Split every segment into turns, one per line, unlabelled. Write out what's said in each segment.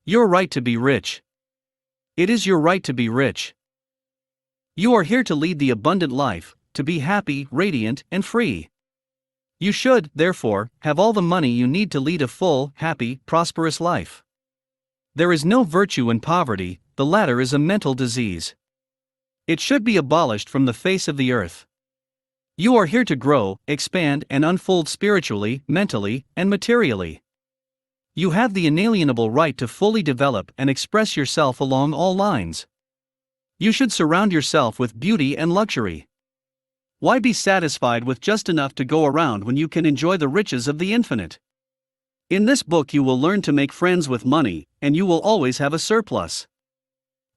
Your right to be rich. It is your right to be rich. You are here to lead the abundant life, to be happy, radiant, and free. You should, therefore, have all the money you need to lead a full, happy, prosperous life. There is no virtue in poverty, the latter is a mental disease. It should be abolished from the face of the earth. You are here to grow, expand, and unfold spiritually, mentally, and materially. You have the inalienable right to fully develop and express yourself along all lines. You should surround yourself with beauty and luxury. Why be satisfied with just enough to go around when you can enjoy the riches of the infinite? In this book, you will learn to make friends with money, and you will always have a surplus.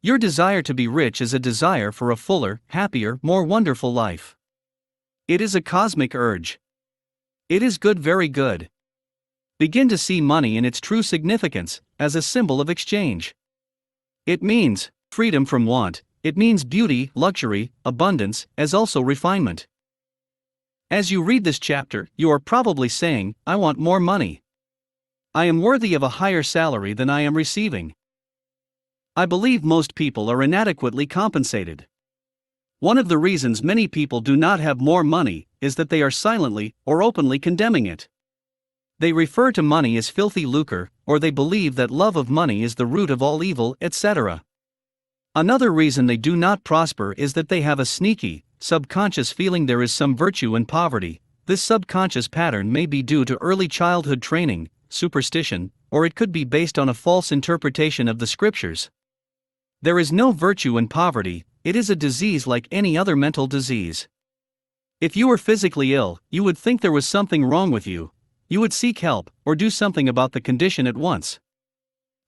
Your desire to be rich is a desire for a fuller, happier, more wonderful life. It is a cosmic urge. It is good, very good. Begin to see money in its true significance, as a symbol of exchange. It means freedom from want, it means beauty, luxury, abundance, as also refinement. As you read this chapter, you are probably saying, I want more money. I am worthy of a higher salary than I am receiving. I believe most people are inadequately compensated. One of the reasons many people do not have more money is that they are silently or openly condemning it. They refer to money as filthy lucre, or they believe that love of money is the root of all evil, etc. Another reason they do not prosper is that they have a sneaky, subconscious feeling there is some virtue in poverty. This subconscious pattern may be due to early childhood training, superstition, or it could be based on a false interpretation of the scriptures. There is no virtue in poverty, it is a disease like any other mental disease. If you were physically ill, you would think there was something wrong with you. You would seek help, or do something about the condition at once.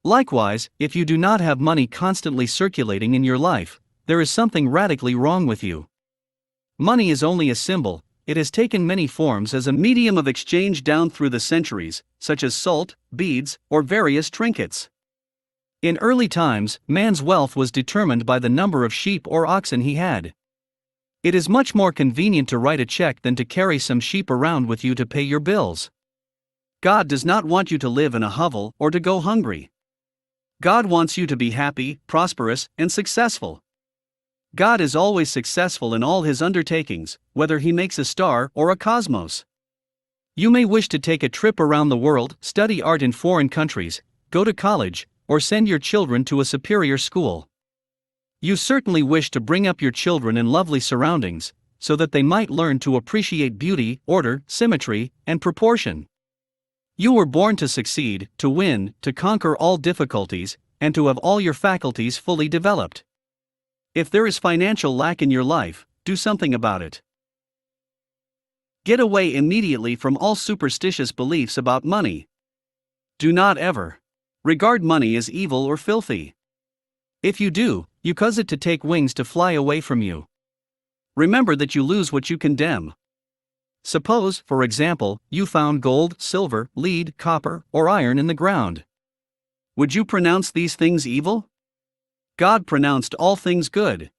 Likewise, if you do not have money constantly circulating in your life, there is something radically wrong with you. Money is only a symbol, it has taken many forms as a medium of exchange down through the centuries, such as salt, beads, or various trinkets. In early times, man's wealth was determined by the number of sheep or oxen he had. It is much more convenient to write a check than to carry some sheep around with you to pay your bills. God does not want you to live in a hovel or to go hungry. God wants you to be happy, prosperous, and successful. God is always successful in all his undertakings, whether he makes a star or a cosmos. You may wish to take a trip around the world, study art in foreign countries, go to college, or send your children to a superior school. You certainly wish to bring up your children in lovely surroundings, so that they might learn to appreciate beauty, order, symmetry, and proportion. You were born to succeed, to win, to conquer all difficulties, and to have all your faculties fully developed. If there is financial lack in your life, do something about it. Get away immediately from all superstitious beliefs about money. Do not ever regard money as evil or filthy. If you do, you cause it to take wings to fly away from you. Remember that you lose what you condemn. Suppose, for example, you found gold, silver, lead, copper, or iron in the ground. Would you pronounce these things evil? God pronounced all things good.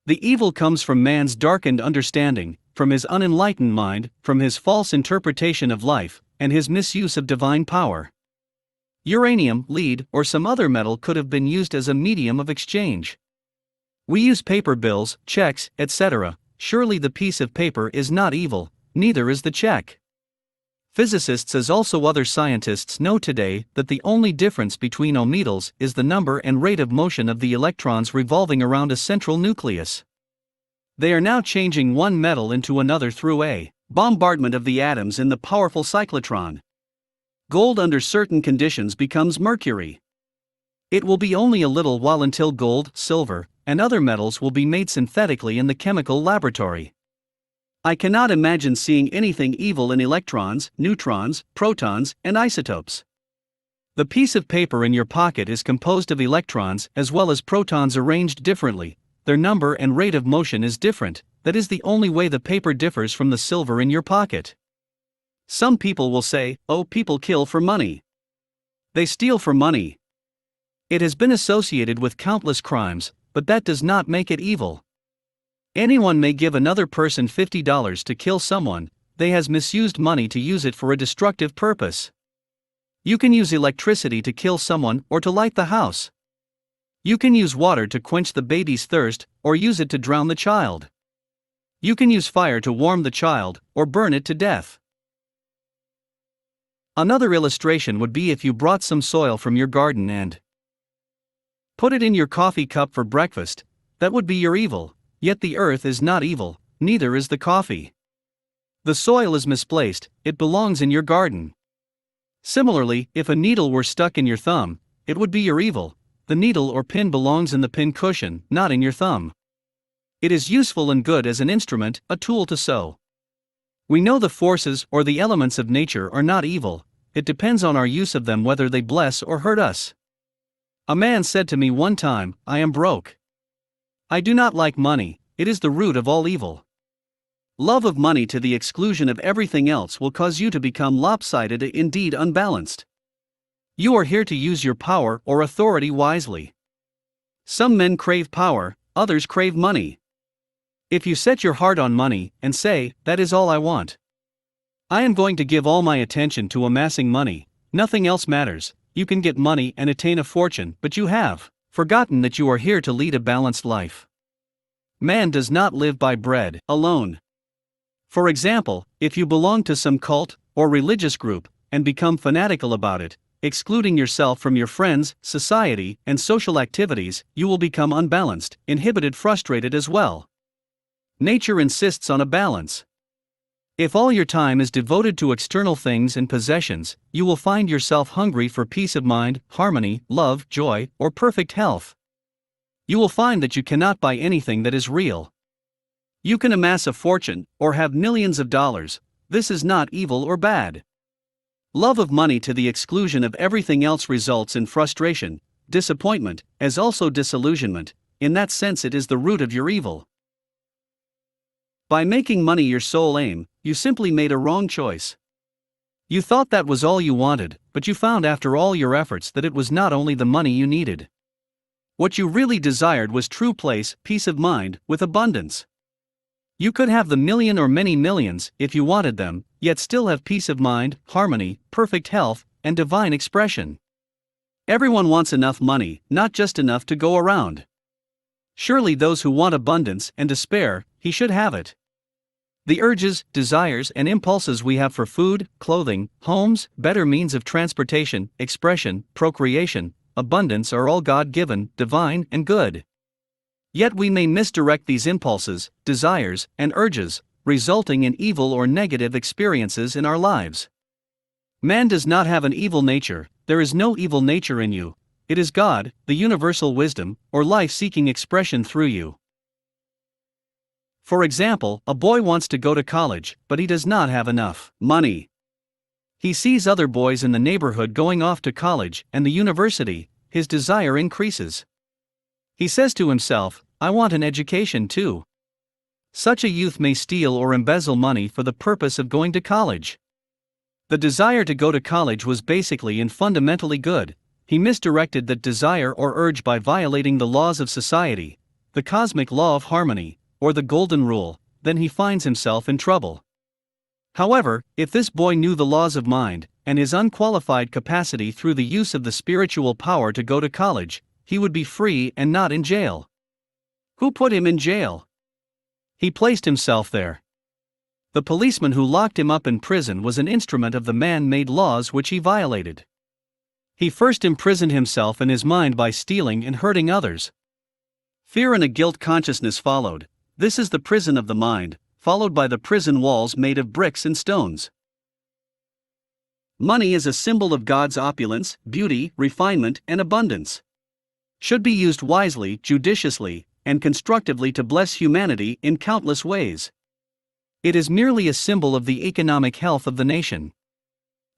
The evil comes from man's darkened understanding, from his unenlightened mind, from his false interpretation of life, and his misuse of divine power. Uranium, lead, or some other metal could have been used as a medium of exchange. We use paper bills, checks, etc. Surely the piece of paper is not evil, neither is the check. Physicists as also other scientists know today that the only difference between metals is the number and rate of motion of the electrons revolving around a central nucleus. They are now changing one metal into another through a bombardment of the atoms in the powerful cyclotron. Gold under certain conditions becomes mercury. It will be only a little while until gold, silver, and other metals will be made synthetically in the chemical laboratory. I cannot imagine seeing anything evil in electrons, neutrons, protons, and isotopes. The piece of paper in your pocket is composed of electrons as well as protons arranged differently. Their number and rate of motion is different, that is the only way the paper differs from the silver in your pocket. Some people will say, oh, people kill for money. They steal for money. It has been associated with countless crimes, but that does not make it evil. Anyone may give another person $50 to kill someone, they has misused money to use it for a destructive purpose. You can use electricity to kill someone or to light the house. You can use water to quench the baby's thirst or use it to drown the child. You can use fire to warm the child or burn it to death. Another illustration would be if you brought some soil from your garden and put it in your coffee cup for breakfast. That would be your evil, yet the earth is not evil, neither is the coffee. The soil is misplaced, it belongs in your garden. Similarly, if a needle were stuck in your thumb, it would be your evil. The needle or pin belongs in the pin cushion, not in your thumb. It is useful and good as an instrument, a tool to sew. We know the forces or the elements of nature are not evil, it depends on our use of them whether they bless or hurt us. A man said to me one time, "I am broke. I do not like money, it is the root of all evil." Love of money to the exclusion of everything else will cause you to become lopsided, indeed unbalanced. You are here to use your power or authority wisely. Some men crave power, others crave money. If you set your heart on money and say, "That is all I want. I am going to give all my attention to amassing money, nothing else matters," you can get money and attain a fortune, but you have forgotten that you are here to lead a balanced life. Man does not live by bread alone. For example, if you belong to some cult or religious group and become fanatical about it, excluding yourself from your friends, society, and social activities, you will become unbalanced, inhibited, frustrated as well. Nature insists on a balance. If all your time is devoted to external things and possessions, you will find yourself hungry for peace of mind, harmony, love, joy, or perfect health. You will find that you cannot buy anything that is real. You can amass a fortune or have millions of dollars. This is not evil or bad. Love of money to the exclusion of everything else results in frustration, disappointment, as also disillusionment. In that sense, it is the root of your evil. By making money your sole aim, you simply made a wrong choice. You thought that was all you wanted, but you found after all your efforts that it was not only the money you needed. What you really desired was true peace of mind, with abundance. You could have the million or many millions, if you wanted them, yet still have peace of mind, harmony, perfect health, and divine expression. Everyone wants enough money, not just enough to go around. Surely those who want abundance and despair, he should have it. The urges, desires, and impulses we have for food, clothing, homes, better means of transportation, expression, procreation, abundance are all God-given, divine, and good. Yet we may misdirect these impulses, desires, and urges, resulting in evil or negative experiences in our lives. Man does not have an evil nature, there is no evil nature in you. It is God, the universal wisdom, or life seeking expression through you. For example, a boy wants to go to college, but he does not have enough money. He sees other boys in the neighborhood going off to college and the university, his desire increases. He says to himself, "I want an education too." Such a youth may steal or embezzle money for the purpose of going to college. The desire to go to college was basically and fundamentally good. He misdirected that desire or urge by violating the laws of society, the cosmic law of harmony, or the golden rule, then he finds himself in trouble. However, if this boy knew the laws of mind, and his unqualified capacity through the use of the spiritual power to go to college, he would be free and not in jail. Who put him in jail? He placed himself there. The policeman who locked him up in prison was an instrument of the man-made laws which he violated. He first imprisoned himself in his mind by stealing and hurting others. Fear and a guilt consciousness followed. This is the prison of the mind, followed by the prison walls made of bricks and stones. Money is a symbol of God's opulence, beauty, refinement, and abundance. Should be used wisely, judiciously, and constructively to bless humanity in countless ways. It is merely a symbol of the economic health of the nation.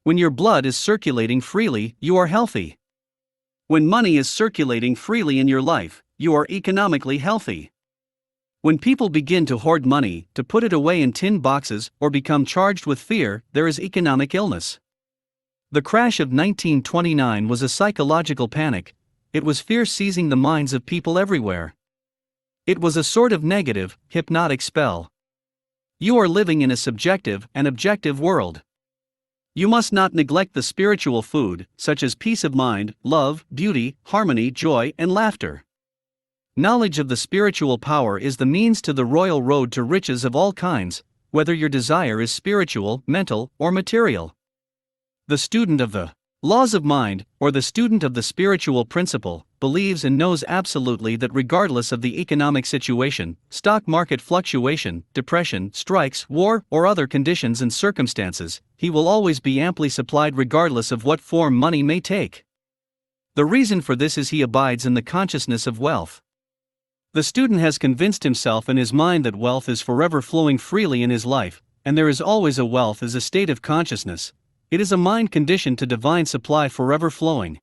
When your blood is circulating freely, you are healthy. When money is circulating freely in your life, you are economically healthy. When people begin to hoard money, to put it away in tin boxes, or become charged with fear, there is economic illness. The crash of 1929 was a psychological panic. It was fear seizing the minds of people everywhere. It was a sort of negative, hypnotic spell. You are living in a subjective and objective world. You must not neglect the spiritual food, such as peace of mind, love, beauty, harmony, joy, and laughter. Knowledge of the spiritual power is the means to the royal road to riches of all kinds, whether your desire is spiritual, mental, or material. The student of the laws of mind, or the student of the spiritual principle, believes and knows absolutely that regardless of the economic situation, stock market fluctuation, depression, strikes, war, or other conditions and circumstances, he will always be amply supplied regardless of what form money may take. The reason for this is he abides in the consciousness of wealth. The student has convinced himself in his mind that wealth is forever flowing freely in his life, and there is always a wealth as a state of consciousness. It is a mind conditioned to divine supply forever flowing.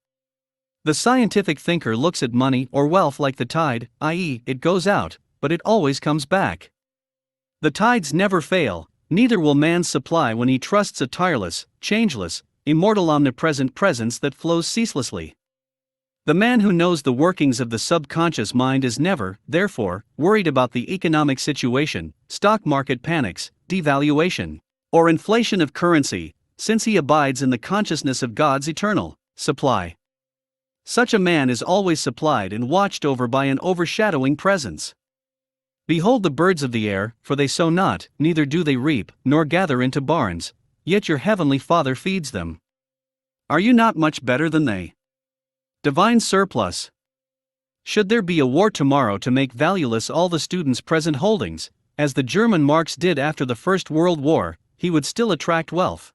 The scientific thinker looks at money or wealth like the tide, i.e., it goes out, but it always comes back. The tides never fail, neither will man's supply when he trusts a tireless, changeless, immortal omnipresent presence that flows ceaselessly. The man who knows the workings of the subconscious mind is never, therefore, worried about the economic situation, stock market panics, devaluation, or inflation of currency, since he abides in the consciousness of God's eternal supply. Such a man is always supplied and watched over by an overshadowing presence. Behold the birds of the air, for they sow not, neither do they reap, nor gather into barns, yet your heavenly Father feeds them. Are you not much better than they? Divine surplus. Should there be a war tomorrow to make valueless all the student's present holdings, as the German marks did after the First World War, he would still attract wealth.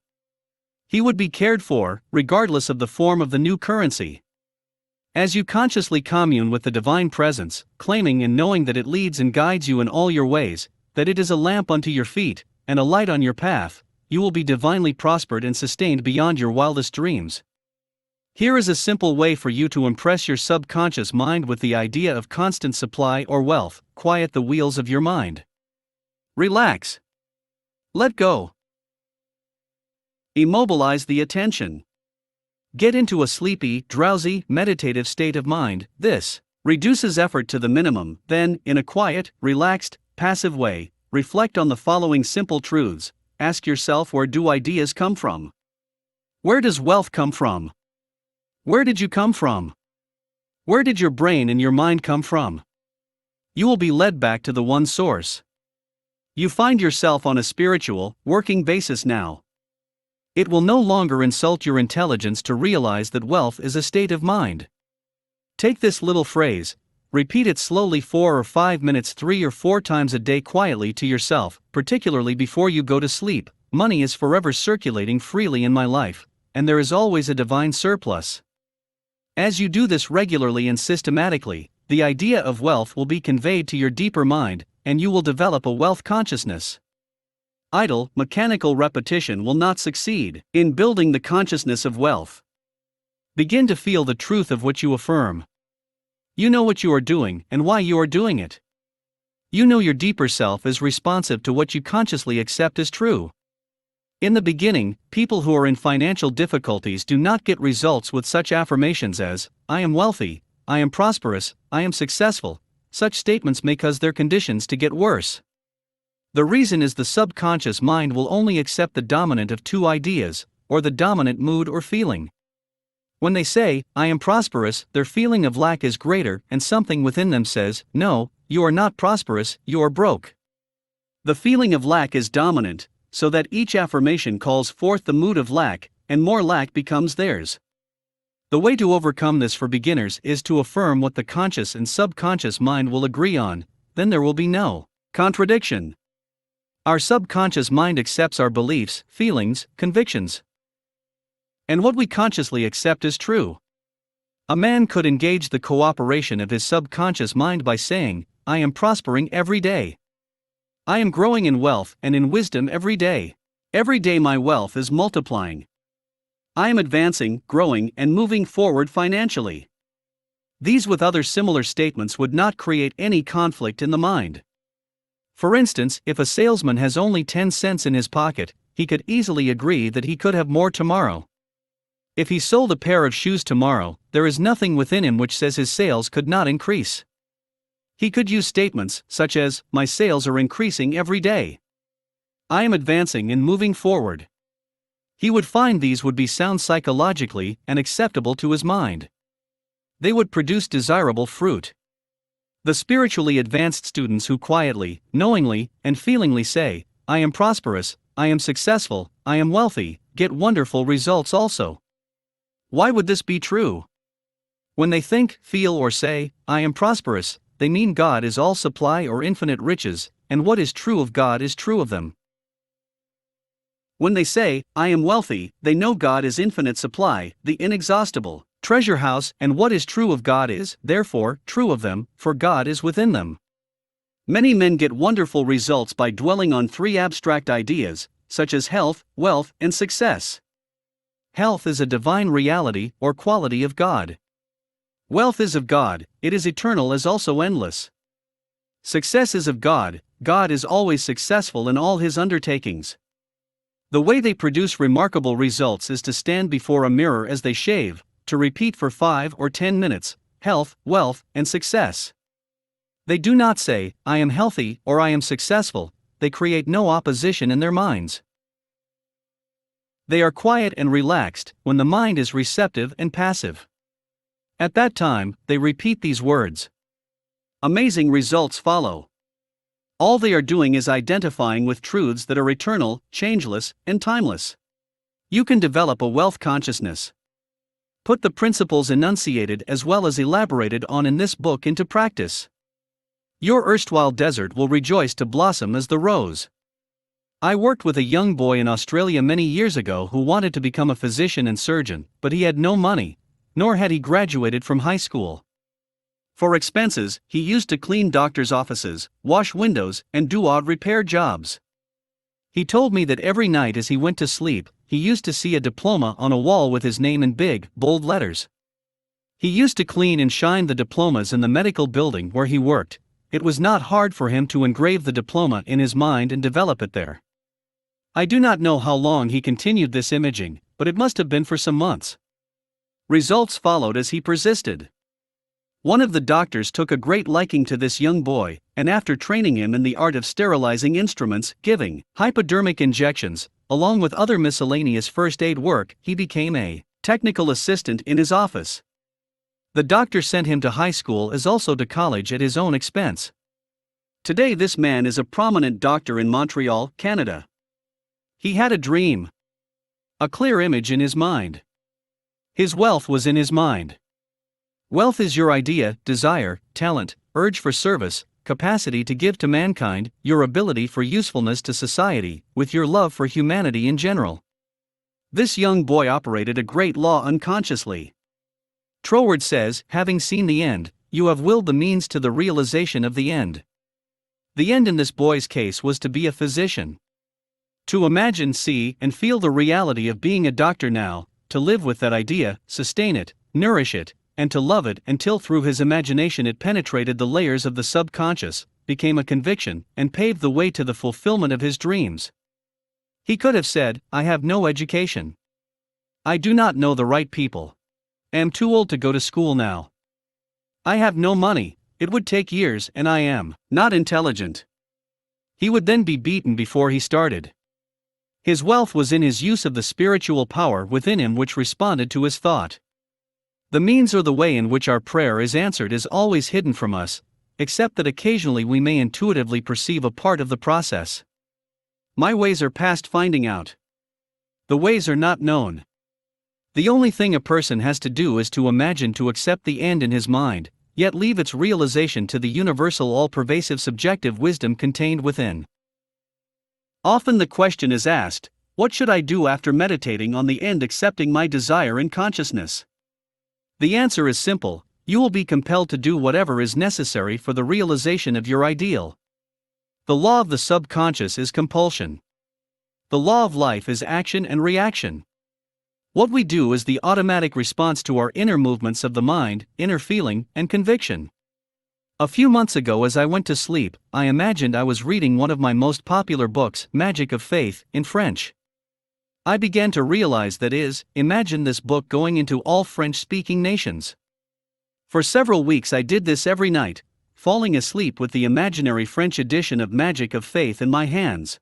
He would be cared for, regardless of the form of the new currency. As you consciously commune with the divine presence, claiming and knowing that it leads and guides you in all your ways, that it is a lamp unto your feet, and a light on your path, you will be divinely prospered and sustained beyond your wildest dreams. Here is a simple way for you to impress your subconscious mind with the idea of constant supply or wealth. Quiet the wheels of your mind. Relax. Let go. Immobilize the attention. Get into a sleepy, drowsy, meditative state of mind. This reduces effort to the minimum. Then, in a quiet, relaxed, passive way, reflect on the following simple truths. Ask yourself, where do ideas come from? Where does wealth come from? Where did you come from? Where did your brain and your mind come from? You will be led back to the one source. You find yourself on a spiritual, working basis now. It will no longer insult your intelligence to realize that wealth is a state of mind. Take this little phrase, repeat it slowly 4 or 5 minutes 3 or 4 times a day quietly to yourself, particularly before you go to sleep. Money is forever circulating freely in my life, and there is always a divine surplus. As you do this regularly and systematically, the idea of wealth will be conveyed to your deeper mind, and you will develop a wealth consciousness. Idle, mechanical repetition will not succeed in building the consciousness of wealth. Begin to feel the truth of what you affirm. You know what you are doing and why you are doing it. You know your deeper self is responsive to what you consciously accept as true. In the beginning, people who are in financial difficulties do not get results with such affirmations as, I am wealthy, I am prosperous, I am successful. Such statements may cause their conditions to get worse. The reason is the subconscious mind will only accept the dominant of two ideas, or the dominant mood or feeling. When they say, I am prosperous, their feeling of lack is greater, and something within them says, no, you are not prosperous, you are broke. The feeling of lack is dominant, so that each affirmation calls forth the mood of lack, and more lack becomes theirs. The way to overcome this for beginners is to affirm what the conscious and subconscious mind will agree on, then there will be no contradiction. Our subconscious mind accepts our beliefs, feelings, convictions, and what we consciously accept as true. A man could engage the cooperation of his subconscious mind by saying, I am prospering every day. I am growing in wealth and in wisdom every day. Every day my wealth is multiplying. I am advancing, growing, and moving forward financially. These with other similar statements would not create any conflict in the mind. For instance, if a salesman has only 10 cents in his pocket, he could easily agree that he could have more tomorrow. If he sold a pair of shoes tomorrow, there is nothing within him which says his sales could not increase. He could use statements such as, my sales are increasing every day. I am advancing and moving forward. He would find these would be sound psychologically and acceptable to his mind. They would produce desirable fruit. The spiritually advanced students who quietly, knowingly, and feelingly say, I am prosperous, I am successful, I am wealthy, get wonderful results also. Why would this be true? When they think, feel, or say, I am prosperous, they mean God is all supply or infinite riches, and what is true of God is true of them. When they say, I am wealthy, they know God is infinite supply, the inexhaustible treasure house, and what is true of God is, therefore, true of them, for God is within them. Many men get wonderful results by dwelling on three abstract ideas, such as health, wealth, and success. Health is a divine reality or quality of God. Wealth is of God, it is eternal as also endless. Success is of God, God is always successful in all his undertakings. The way they produce remarkable results is to stand before a mirror as they shave, to repeat for 5 or 10 minutes, health, wealth, and success. They do not say, I am healthy or I am successful, they create no opposition in their minds. They are quiet and relaxed when the mind is receptive and passive. At that time, they repeat these words. Amazing results follow. All they are doing is identifying with truths that are eternal, changeless, and timeless. You can develop a wealth consciousness. Put the principles enunciated as well as elaborated on in this book into practice. Your erstwhile desert will rejoice to blossom as the rose. I worked with a young boy in Australia many years ago who wanted to become a physician and surgeon, but he had no money, nor had he graduated from high school. For expenses, he used to clean doctors' offices, wash windows, and do odd repair jobs. He told me that every night as he went to sleep, he used to see a diploma on a wall with his name in big, bold letters. He used to clean and shine the diplomas in the medical building where he worked. It was not hard for him to engrave the diploma in his mind and develop it there. I do not know how long he continued this imaging, but it must have been for some months. Results followed as he persisted. One of the doctors took a great liking to this young boy, and after training him in the art of sterilizing instruments, giving hypodermic injections, along with other miscellaneous first aid work, he became a technical assistant in his office. The doctor sent him to high school as also to college at his own expense. Today this man is a prominent doctor in Montreal, Canada. He had a dream. A clear image in his mind. His wealth was in his mind. Wealth is your idea, desire, talent, urge for service, capacity to give to mankind, your ability for usefulness to society, with your love for humanity in general. This young boy operated a great law unconsciously. Troward says, having seen the end, you have willed the means to the realization of the end. The end in this boy's case was to be a physician. To imagine, see, and feel the reality of being a doctor now, to live with that idea, sustain it, nourish it, and to love it until through his imagination it penetrated the layers of the subconscious, became a conviction, and paved the way to the fulfillment of his dreams. He could have said, I have no education. I do not know the right people. Am too old to go to school now. I have no money, it would take years, and I am not intelligent. He would then be beaten before he started. His wealth was in his use of the spiritual power within him which responded to his thought. The means or the way in which our prayer is answered is always hidden from us, except that occasionally we may intuitively perceive a part of the process. My ways are past finding out. The ways are not known. The only thing a person has to do is to imagine to accept the end in his mind, yet leave its realization to the universal all-pervasive subjective wisdom contained within. Often the question is asked, what should I do after meditating on the end accepting my desire in consciousness? The answer is simple, you will be compelled to do whatever is necessary for the realization of your ideal. The law of the subconscious is compulsion. The law of life is action and reaction. What we do is the automatic response to our inner movements of the mind, inner feeling, and conviction. A few months ago as I went to sleep, I imagined I was reading one of my most popular books, Magic of Faith, in French. I began to realize that imagine this book going into all French-speaking nations. For several weeks I did this every night, falling asleep with the imaginary French edition of Magic of Faith in my hands.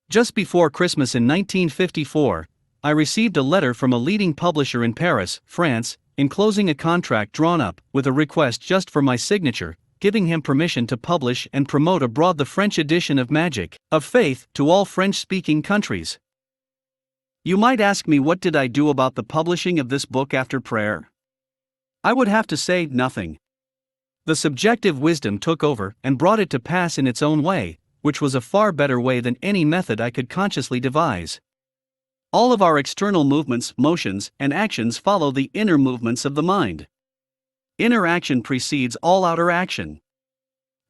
Just before Christmas in 1954, I received a letter from a leading publisher in Paris, France, enclosing a contract drawn up with a request just for my signature, giving him permission to publish and promote abroad the French edition of Magic of Faith to all French-speaking countries. You might ask me, what did I do about the publishing of this book after prayer? I would have to say, nothing. The subjective wisdom took over and brought it to pass in its own way, which was a far better way than any method I could consciously devise. All of our external movements, motions, and actions follow the inner movements of the mind. Inner action precedes all outer action.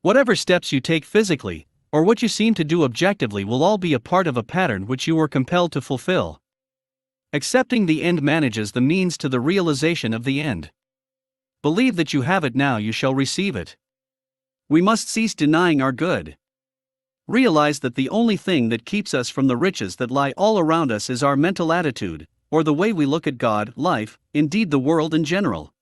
Whatever steps you take physically, or what you seem to do objectively, will all be a part of a pattern which you were compelled to fulfill. Accepting the end manages the means to the realization of the end. Believe that you have it now, you shall receive it. We must cease denying our good. Realize that the only thing that keeps us from the riches that lie all around us is our mental attitude, or the way we look at God, life, indeed the world in general.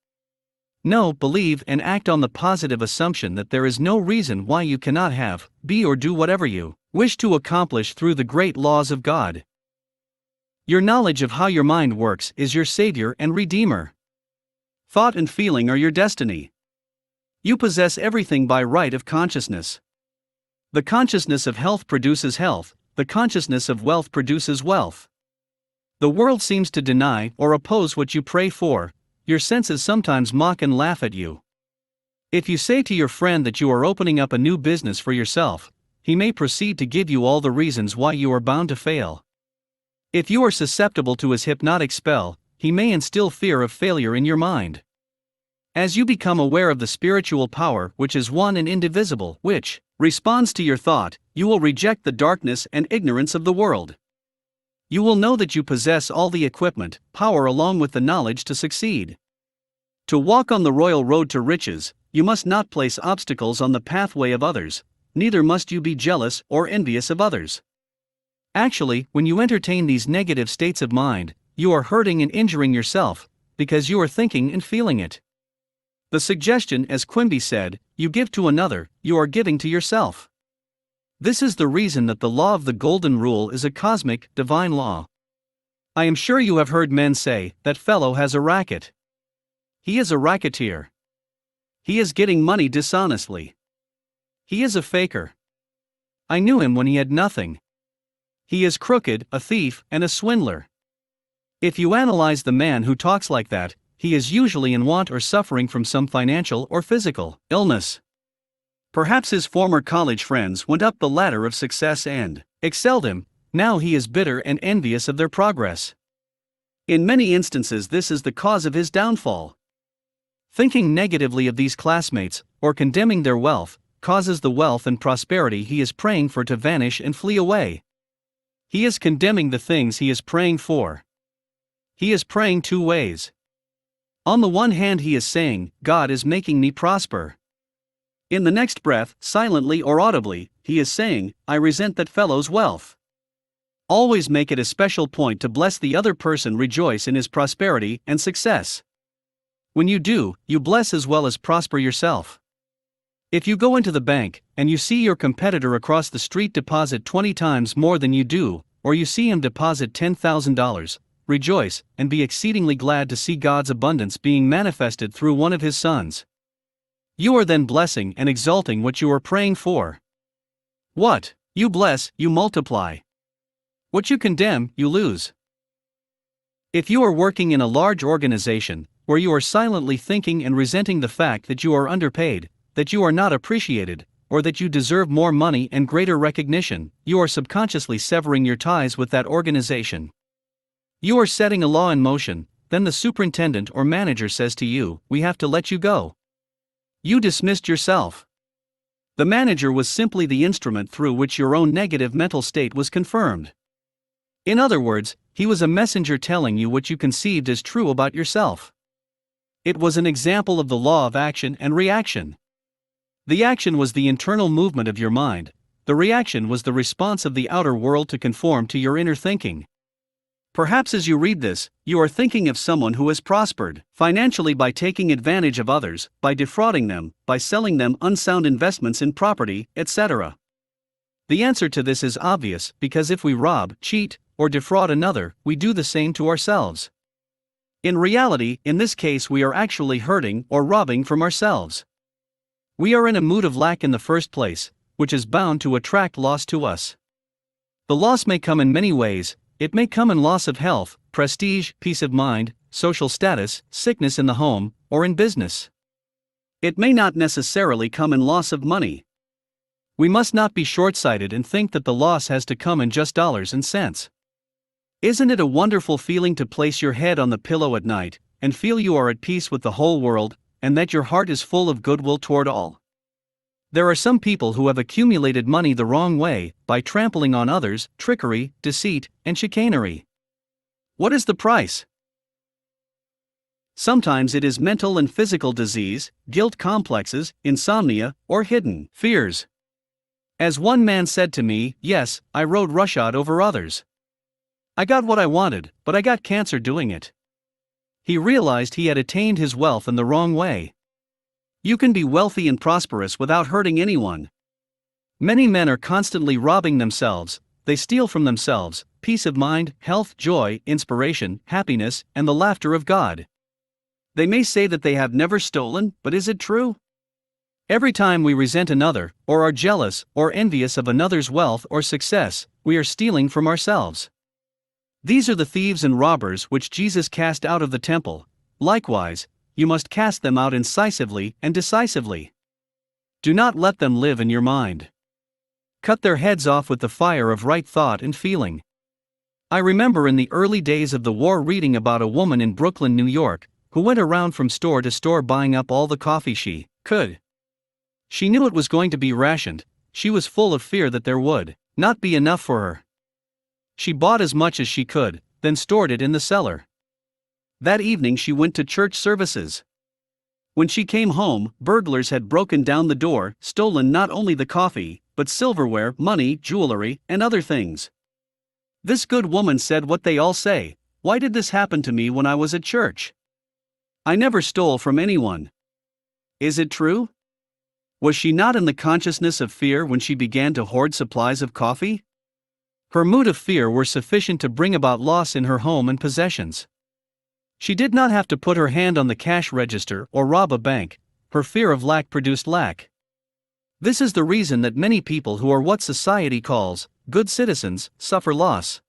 Know, believe, and act on the positive assumption that there is no reason why you cannot have, be, or do whatever you wish to accomplish through the great laws of God. Your knowledge of how your mind works is your savior and redeemer. Thought and feeling are your destiny. You possess everything by right of consciousness. The consciousness of health produces health, the consciousness of wealth produces wealth. The world seems to deny or oppose what you pray for, your senses sometimes mock and laugh at you. If you say to your friend that you are opening up a new business for yourself, he may proceed to give you all the reasons why you are bound to fail. If you are susceptible to his hypnotic spell, he may instill fear of failure in your mind. As you become aware of the spiritual power which is one and indivisible, which responds to your thought, you will reject the darkness and ignorance of the world. You will know that you possess all the equipment, power along with the knowledge to succeed. To walk on the royal road to riches, you must not place obstacles on the pathway of others, neither must you be jealous or envious of others. Actually, when you entertain these negative states of mind, you are hurting and injuring yourself, because you are thinking and feeling it. The suggestion, as Quimby said, you give to another, you are giving to yourself. This is the reason that the law of the Golden Rule is a cosmic, divine law. I am sure you have heard men say, that fellow has a racket. He is a racketeer. He is getting money dishonestly. He is a faker. I knew him when he had nothing. He is crooked, a thief, and a swindler. If you analyze the man who talks like that, he is usually in want or suffering from some financial or physical illness. Perhaps his former college friends went up the ladder of success and excelled him, now he is bitter and envious of their progress. In many instances, this is the cause of his downfall. Thinking negatively of these classmates, or condemning their wealth, causes the wealth and prosperity he is praying for to vanish and flee away. He is condemning the things he is praying for. He is praying two ways. On the one hand, he is saying, God is making me prosper. In the next breath, silently or audibly, he is saying, I resent that fellow's wealth. Always make it a special point to bless the other person, rejoice in his prosperity and success. When you do, you bless as well as prosper yourself. If you go into the bank, and you see your competitor across the street deposit 20 times more than you do, or you see him deposit $10,000, rejoice, and be exceedingly glad to see God's abundance being manifested through one of his sons. You are then blessing and exalting what you are praying for. What you bless, you multiply. What you condemn, you lose. If you are working in a large organization, where you are silently thinking and resenting the fact that you are underpaid, that you are not appreciated, or that you deserve more money and greater recognition, you are subconsciously severing your ties with that organization. You are setting a law in motion, then the superintendent or manager says to you, we have to let you go. You dismissed yourself. The manager was simply the instrument through which your own negative mental state was confirmed. In other words, he was a messenger telling you what you conceived as true about yourself. It was an example of the law of action and reaction. The action was the internal movement of your mind, the reaction was the response of the outer world to conform to your inner thinking. Perhaps as you read this, you are thinking of someone who has prospered financially by taking advantage of others, by defrauding them, by selling them unsound investments in property, etc. The answer to this is obvious, because if we rob, cheat, or defraud another, we do the same to ourselves. In reality, in this case, we are actually hurting or robbing from ourselves. We are in a mood of lack in the first place, which is bound to attract loss to us. The loss may come in many ways. It may come in loss of health, prestige, peace of mind, social status, sickness in the home, or in business. It may not necessarily come in loss of money. We must not be short-sighted and think that the loss has to come in just dollars and cents. Isn't it a wonderful feeling to place your head on the pillow at night and feel you are at peace with the whole world, and that your heart is full of goodwill toward all? There are some people who have accumulated money the wrong way, by trampling on others, trickery, deceit, and chicanery. What is the price? Sometimes it is mental and physical disease, guilt complexes, insomnia, or hidden fears. As one man said to me, "Yes, I rode roughshod over others. I got what I wanted, but I got cancer doing it." He realized he had attained his wealth in the wrong way. You can be wealthy and prosperous without hurting anyone. Many men are constantly robbing themselves. They steal from themselves peace of mind, health, joy, inspiration, happiness, and the laughter of God. They may say that they have never stolen, but is it true? Every time we resent another, or are jealous, or envious of another's wealth or success, we are stealing from ourselves. These are the thieves and robbers which Jesus cast out of the temple. Likewise, you must cast them out incisively and decisively. Do not let them live in your mind. Cut their heads off with the fire of right thought and feeling. I remember in the early days of the war reading about a woman in Brooklyn, New York, who went around from store to store buying up all the coffee she could. She knew it was going to be rationed. She was full of fear that there would not be enough for her. She bought as much as she could, then stored it in the cellar. That evening she went to church services. When she came home, burglars had broken down the door, stolen not only the coffee, but silverware, money, jewelry, and other things. This good woman said what they all say: "Why did this happen to me when I was at church? I never stole from anyone." Is it true? Was she not in the consciousness of fear when she began to hoard supplies of coffee? Her mood of fear were sufficient to bring about loss in her home and possessions. She did not have to put her hand on the cash register or rob a bank. Her fear of lack produced lack. This is the reason that many people who are what society calls good citizens suffer loss.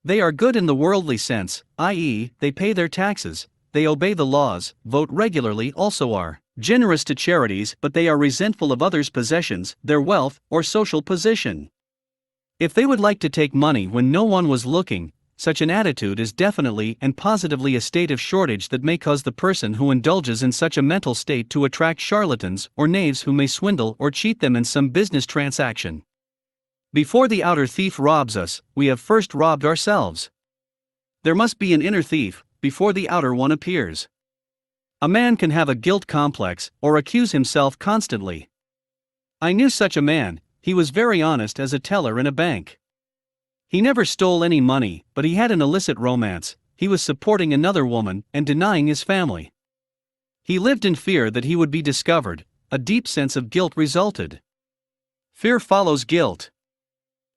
They are good in the worldly sense, i.e., they pay their taxes, they obey the laws, vote regularly, also are generous to charities, but they are resentful of others' possessions, their wealth, or social position. If they would like to take money when no one was looking, such an attitude is definitely and positively a state of shortage that may cause the person who indulges in such a mental state to attract charlatans or knaves who may swindle or cheat them in some business transaction. Before the outer thief robs us, we have first robbed ourselves. There must be an inner thief before the outer one appears. A man can have a guilt complex or accuse himself constantly. I knew such a man. He was very honest as a teller in a bank. He never stole any money, but he had an illicit romance. He was supporting another woman and denying his family. He lived in fear that he would be discovered. A deep sense of guilt resulted. Fear follows guilt.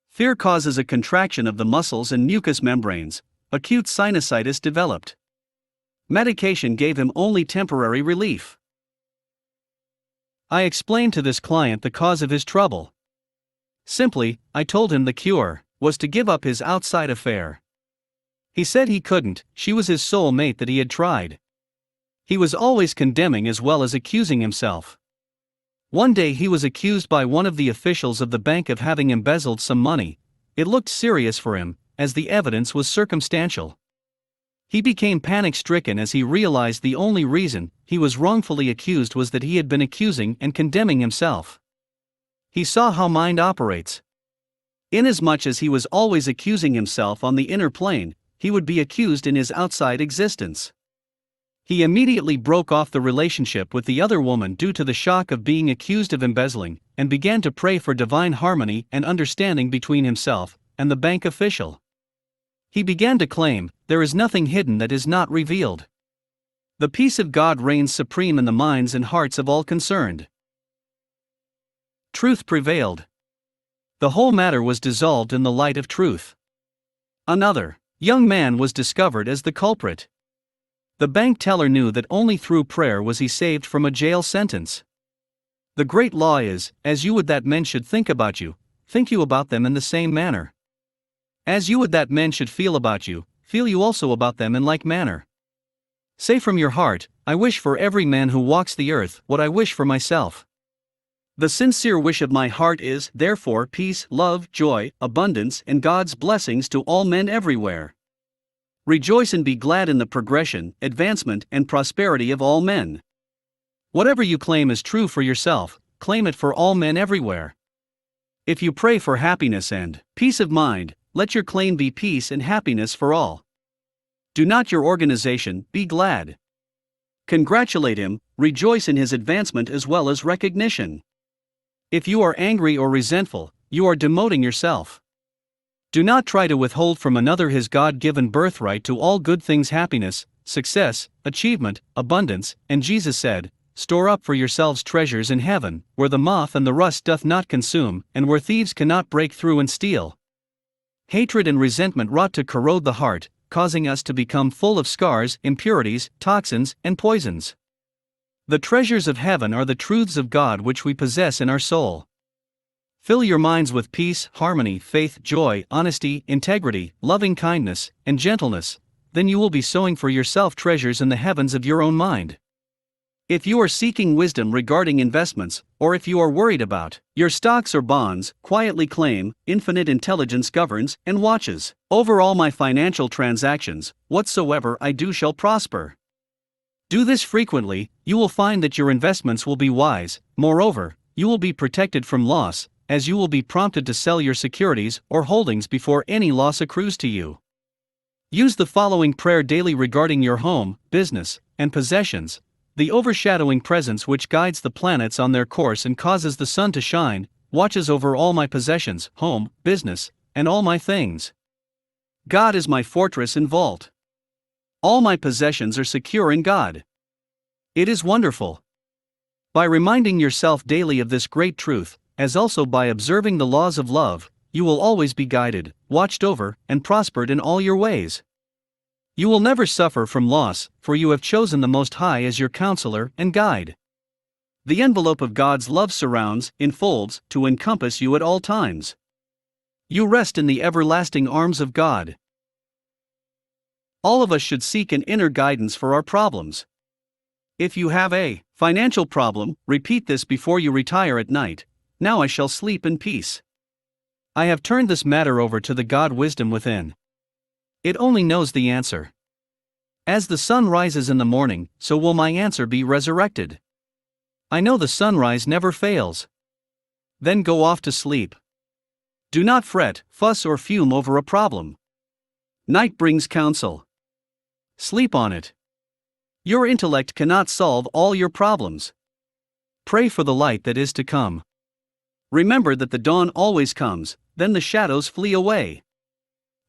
Fear causes a contraction of the muscles and mucous membranes. Acute sinusitis developed. Medication gave him only temporary relief. I explained to this client the cause of his trouble. Simply, I told him the cure was to give up his outside affair. He said he couldn't. She was his soul mate that he had tried. He was always condemning as well as accusing himself. One day he was accused by one of the officials of the bank of having embezzled some money. It looked serious for him, as the evidence was circumstantial. He became panic-stricken as he realized the only reason he was wrongfully accused was that he had been accusing and condemning himself. He saw how mind operates. Inasmuch as he was always accusing himself on the inner plane, he would be accused in his outside existence. He immediately broke off the relationship with the other woman due to the shock of being accused of embezzling, and began to pray for divine harmony and understanding between himself and the bank official. He began to claim, "There is nothing hidden that is not revealed." The peace of God reigns supreme in the minds and hearts of all concerned. Truth prevailed. The whole matter was dissolved in the light of truth. Another young man was discovered as the culprit. The bank teller knew that only through prayer was he saved from a jail sentence. The great law is, as you would that men should think about you, think you about them in the same manner. As you would that men should feel about you, feel you also about them in like manner. Say from your heart, I wish for every man who walks the earth what I wish for myself. The sincere wish of my heart is, therefore, peace, love, joy, abundance, and God's blessings to all men everywhere. Rejoice and be glad in the progression, advancement, and prosperity of all men. Whatever you claim is true for yourself, claim it for all men everywhere. If you pray for happiness and peace of mind, let your claim be peace and happiness for all. Do not your organization be glad. Congratulate him, rejoice in his advancement as well as recognition. If you are angry or resentful, you are demoting yourself. Do not try to withhold from another his God-given birthright to all good things, happiness, success, achievement, abundance, and Jesus said, store up for yourselves treasures in heaven, where the moth and the rust doth not consume, and where thieves cannot break through and steal. Hatred and resentment wrought to corrode the heart, causing us to become full of scars, impurities, toxins, and poisons. The treasures of heaven are the truths of God which we possess in our soul. Fill your minds with peace, harmony, faith, joy, honesty, integrity, loving kindness, and gentleness, then you will be sowing for yourself treasures in the heavens of your own mind. If you are seeking wisdom regarding investments, or if you are worried about your stocks or bonds, quietly claim, infinite intelligence governs and watches over all my financial transactions, whatsoever I do shall prosper. Do this frequently, you will find that your investments will be wise. Moreover, you will be protected from loss, as you will be prompted to sell your securities or holdings before any loss accrues to you. Use the following prayer daily regarding your home, business, and possessions. The overshadowing presence which guides the planets on their course and causes the sun to shine, watches over all my possessions, home, business, and all my things. God is my fortress and vault. All my possessions are secure in God. It is wonderful. By reminding yourself daily of this great truth, as also by observing the laws of love, you will always be guided, watched over, and prospered in all your ways. You will never suffer from loss, for you have chosen the Most High as your counselor and guide. The envelope of God's love surrounds, enfolds, to encompass you at all times. You rest in the everlasting arms of God. All of us should seek an inner guidance for our problems. If you have a financial problem, repeat this before you retire at night. Now I shall sleep in peace. I have turned this matter over to the God wisdom within. It only knows the answer. As the sun rises in the morning, so will my answer be resurrected. I know the sunrise never fails. Then go off to sleep. Do not fret, fuss, or fume over a problem. Night brings counsel. Sleep on it. Your intellect cannot solve all your problems. Pray for the light that is to come. Remember that the dawn always comes, then the shadows flee away.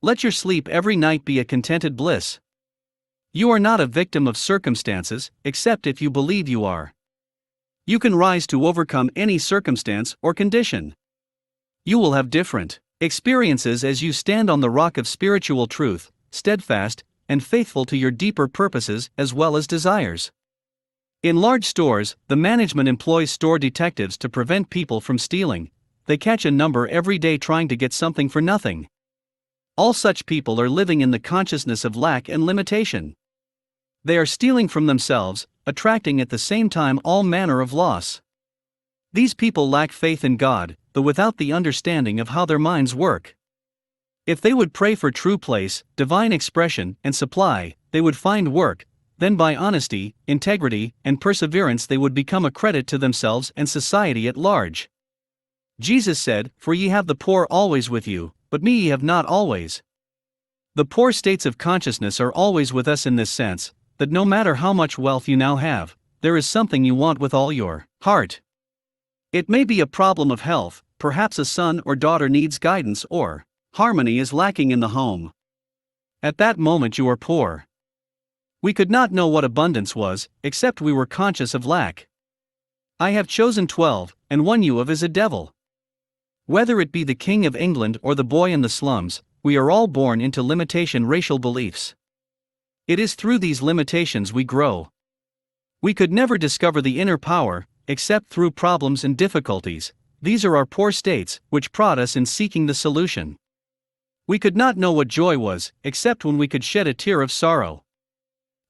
Let your sleep every night be a contented bliss. You are not a victim of circumstances, except if you believe you are. You can rise to overcome any circumstance or condition. You will have different experiences as you stand on the rock of spiritual truth, steadfast and faithful to your deeper purposes as well as desires. In large stores, the management employs store detectives to prevent people from stealing. They catch a number every day trying to get something for nothing. All such people are living in the consciousness of lack and limitation. They are stealing from themselves, attracting at the same time all manner of loss. These people lack faith in God, though without the understanding of how their minds work. If they would pray for true place, divine expression, and supply, they would find work. Then by honesty, integrity, and perseverance they would become a credit to themselves and society at large. Jesus said, "For ye have the poor always with you, but me ye have not always." The poor states of consciousness are always with us in this sense, that no matter how much wealth you now have, there is something you want with all your heart. It may be a problem of health, perhaps a son or daughter needs guidance, or harmony is lacking in the home. At that moment you are poor. We could not know what abundance was, except we were conscious of lack. I have chosen 12, and one you of is a devil. Whether it be the King of England or the boy in the slums, we are all born into limitation racial beliefs. It is through these limitations we grow. We could never discover the inner power, except through problems and difficulties. These are our poor states, which prod us in seeking the solution. We could not know what joy was, except when we could shed a tear of sorrow.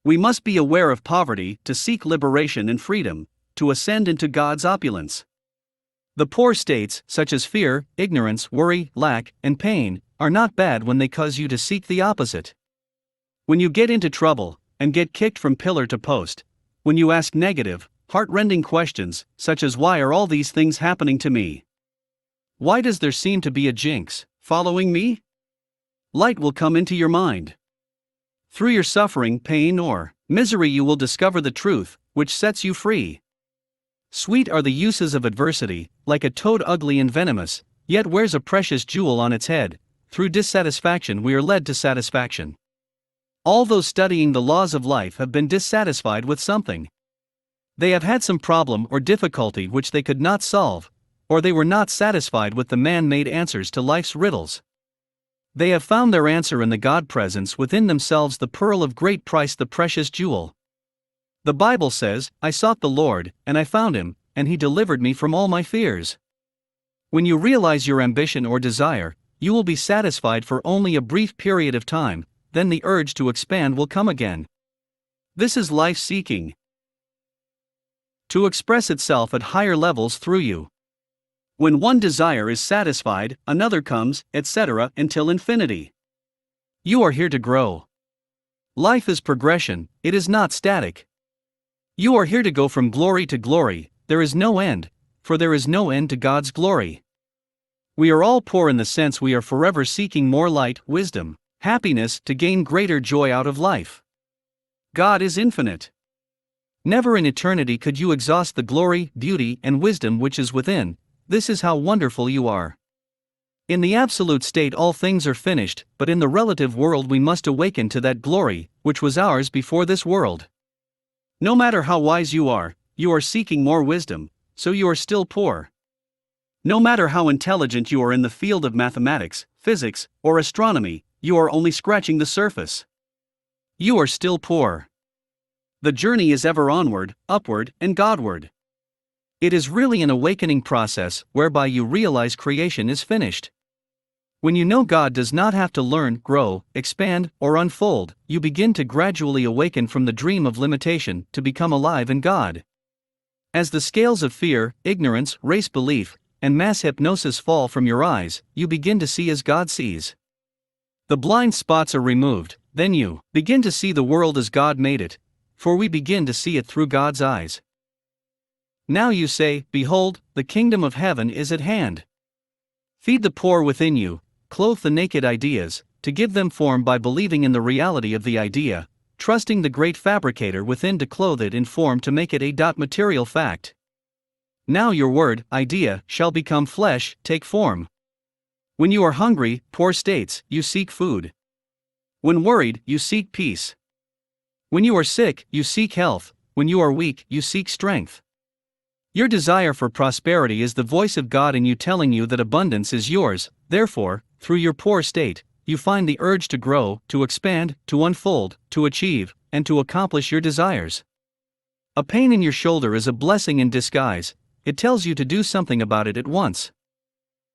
We must be aware of poverty to seek liberation and freedom, to ascend into God's opulence. The poor states, such as fear, ignorance, worry, lack, and pain, are not bad when they cause you to seek the opposite. When you get into trouble, and get kicked from pillar to post, when you ask negative, heart-rending questions, such as why are all these things happening to me? Why does there seem to be a jinx following me? Light will come into your mind. Through your suffering, pain, or misery you will discover the truth, which sets you free. Sweet are the uses of adversity, like a toad ugly and venomous, yet wears a precious jewel on its head. Through dissatisfaction we are led to satisfaction. All those studying the laws of life have been dissatisfied with something. They have had some problem or difficulty which they could not solve, or they were not satisfied with the man-made answers to life's riddles. They have found their answer in the God presence within themselves, the pearl of great price, the precious jewel. The Bible says, I sought the Lord, and I found him, and he delivered me from all my fears. When you realize your ambition or desire, you will be satisfied for only a brief period of time, then the urge to expand will come again. This is life seeking to express itself at higher levels through you. When one desire is satisfied, another comes, etc., until infinity. You are here to grow. Life is progression, it is not static. You are here to go from glory to glory. There is no end, for there is no end to God's glory. We are all poor in the sense we are forever seeking more light, wisdom, happiness to gain greater joy out of life. God is infinite. Never in eternity could you exhaust the glory, beauty, and wisdom which is within. This is how wonderful you are. In the absolute state all things are finished, but in the relative world we must awaken to that glory, which was ours before this world. No matter how wise you are seeking more wisdom, so you are still poor. No matter how intelligent you are in the field of mathematics, physics, or astronomy, you are only scratching the surface. You are still poor. The journey is ever onward, upward, and Godward. It is really an awakening process whereby you realize creation is finished. When you know God does not have to learn, grow, expand, or unfold, you begin to gradually awaken from the dream of limitation to become alive in God. As the scales of fear, ignorance, race belief, and mass hypnosis fall from your eyes, you begin to see as God sees. The blind spots are removed, then you begin to see the world as God made it, for we begin to see it through God's eyes. Now you say, behold, the kingdom of heaven is at hand. Feed the poor within you, clothe the naked ideas, to give them form by believing in the reality of the idea, trusting the great fabricator within to clothe it in form to make it a material fact. Now your word, idea, shall become flesh, take form. When you are hungry, poor states, you seek food. When worried, you seek peace. When you are sick, you seek health. When you are weak, you seek strength. Your desire for prosperity is the voice of God in you telling you that abundance is yours. Therefore, through your poor state, you find the urge to grow, to expand, to unfold, to achieve, and to accomplish your desires. A pain in your shoulder is a blessing in disguise. It tells you to do something about it at once.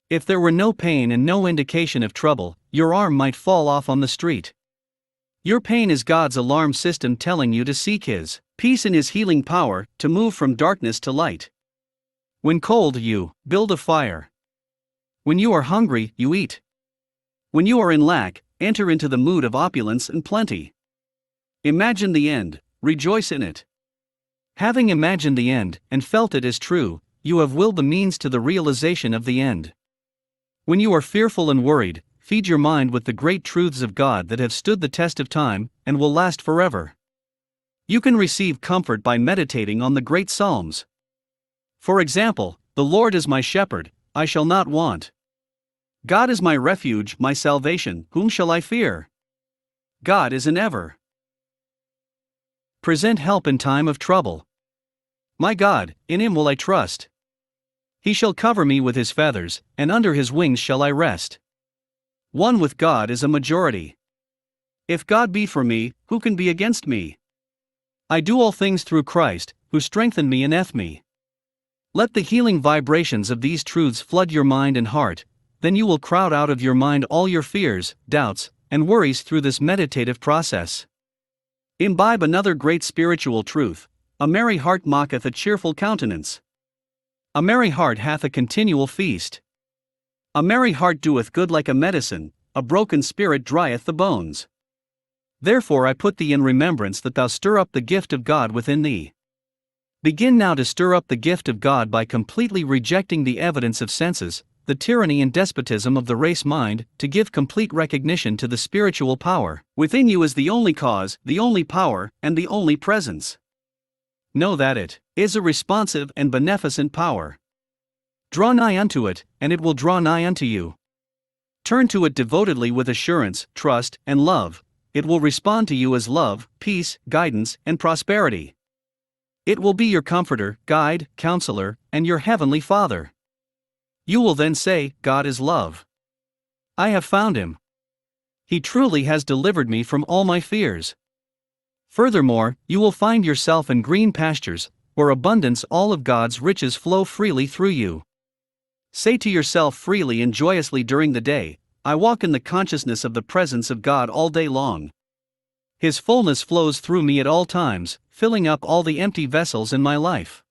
If there were no pain and no indication of trouble, your arm might fall off on the street. Your pain is God's alarm system telling you to seek His peace and His healing power, to move from darkness to light. When cold, you build a fire. When you are hungry, you eat. When you are in lack, enter into the mood of opulence and plenty. Imagine the end, rejoice in it. Having imagined the end, and felt it as true, you have willed the means to the realization of the end. When you are fearful and worried, feed your mind with the great truths of God that have stood the test of time, and will last forever. You can receive comfort by meditating on the great Psalms. For example, the Lord is my shepherd, I shall not want. God is my refuge, my salvation, whom shall I fear? God is an ever present help in time of trouble. My God, in Him will I trust. He shall cover me with His feathers, and under His wings shall I rest. One with God is a majority. If God be for me, who can be against me? I do all things through Christ, who strengthened me and me. Let the healing vibrations of these truths flood your mind and heart, then you will crowd out of your mind all your fears, doubts, and worries through this meditative process. Imbibe another great spiritual truth: a merry heart mocketh a cheerful countenance. A merry heart hath a continual feast. A merry heart doeth good like a medicine, a broken spirit drieth the bones. Therefore I put thee in remembrance that thou stir up the gift of God within thee. Begin now to stir up the gift of God by completely rejecting the evidence of senses, the tyranny and despotism of the race mind, to give complete recognition to the spiritual power within you as the only cause, the only power, and the only presence. Know that it is a responsive and beneficent power. Draw nigh unto it, and it will draw nigh unto you. Turn to it devotedly with assurance, trust, and love. It will respond to you as love, peace, guidance, and prosperity. It will be your comforter, guide, counselor, and your heavenly Father. You will then say, God is love. I have found him. He truly has delivered me from all my fears. Furthermore, you will find yourself in green pastures, where abundance, all of God's riches flow freely through you. Say to yourself freely and joyously during the day, I walk in the consciousness of the presence of God all day long. His fullness flows through me at all times, filling up all the empty vessels in my life.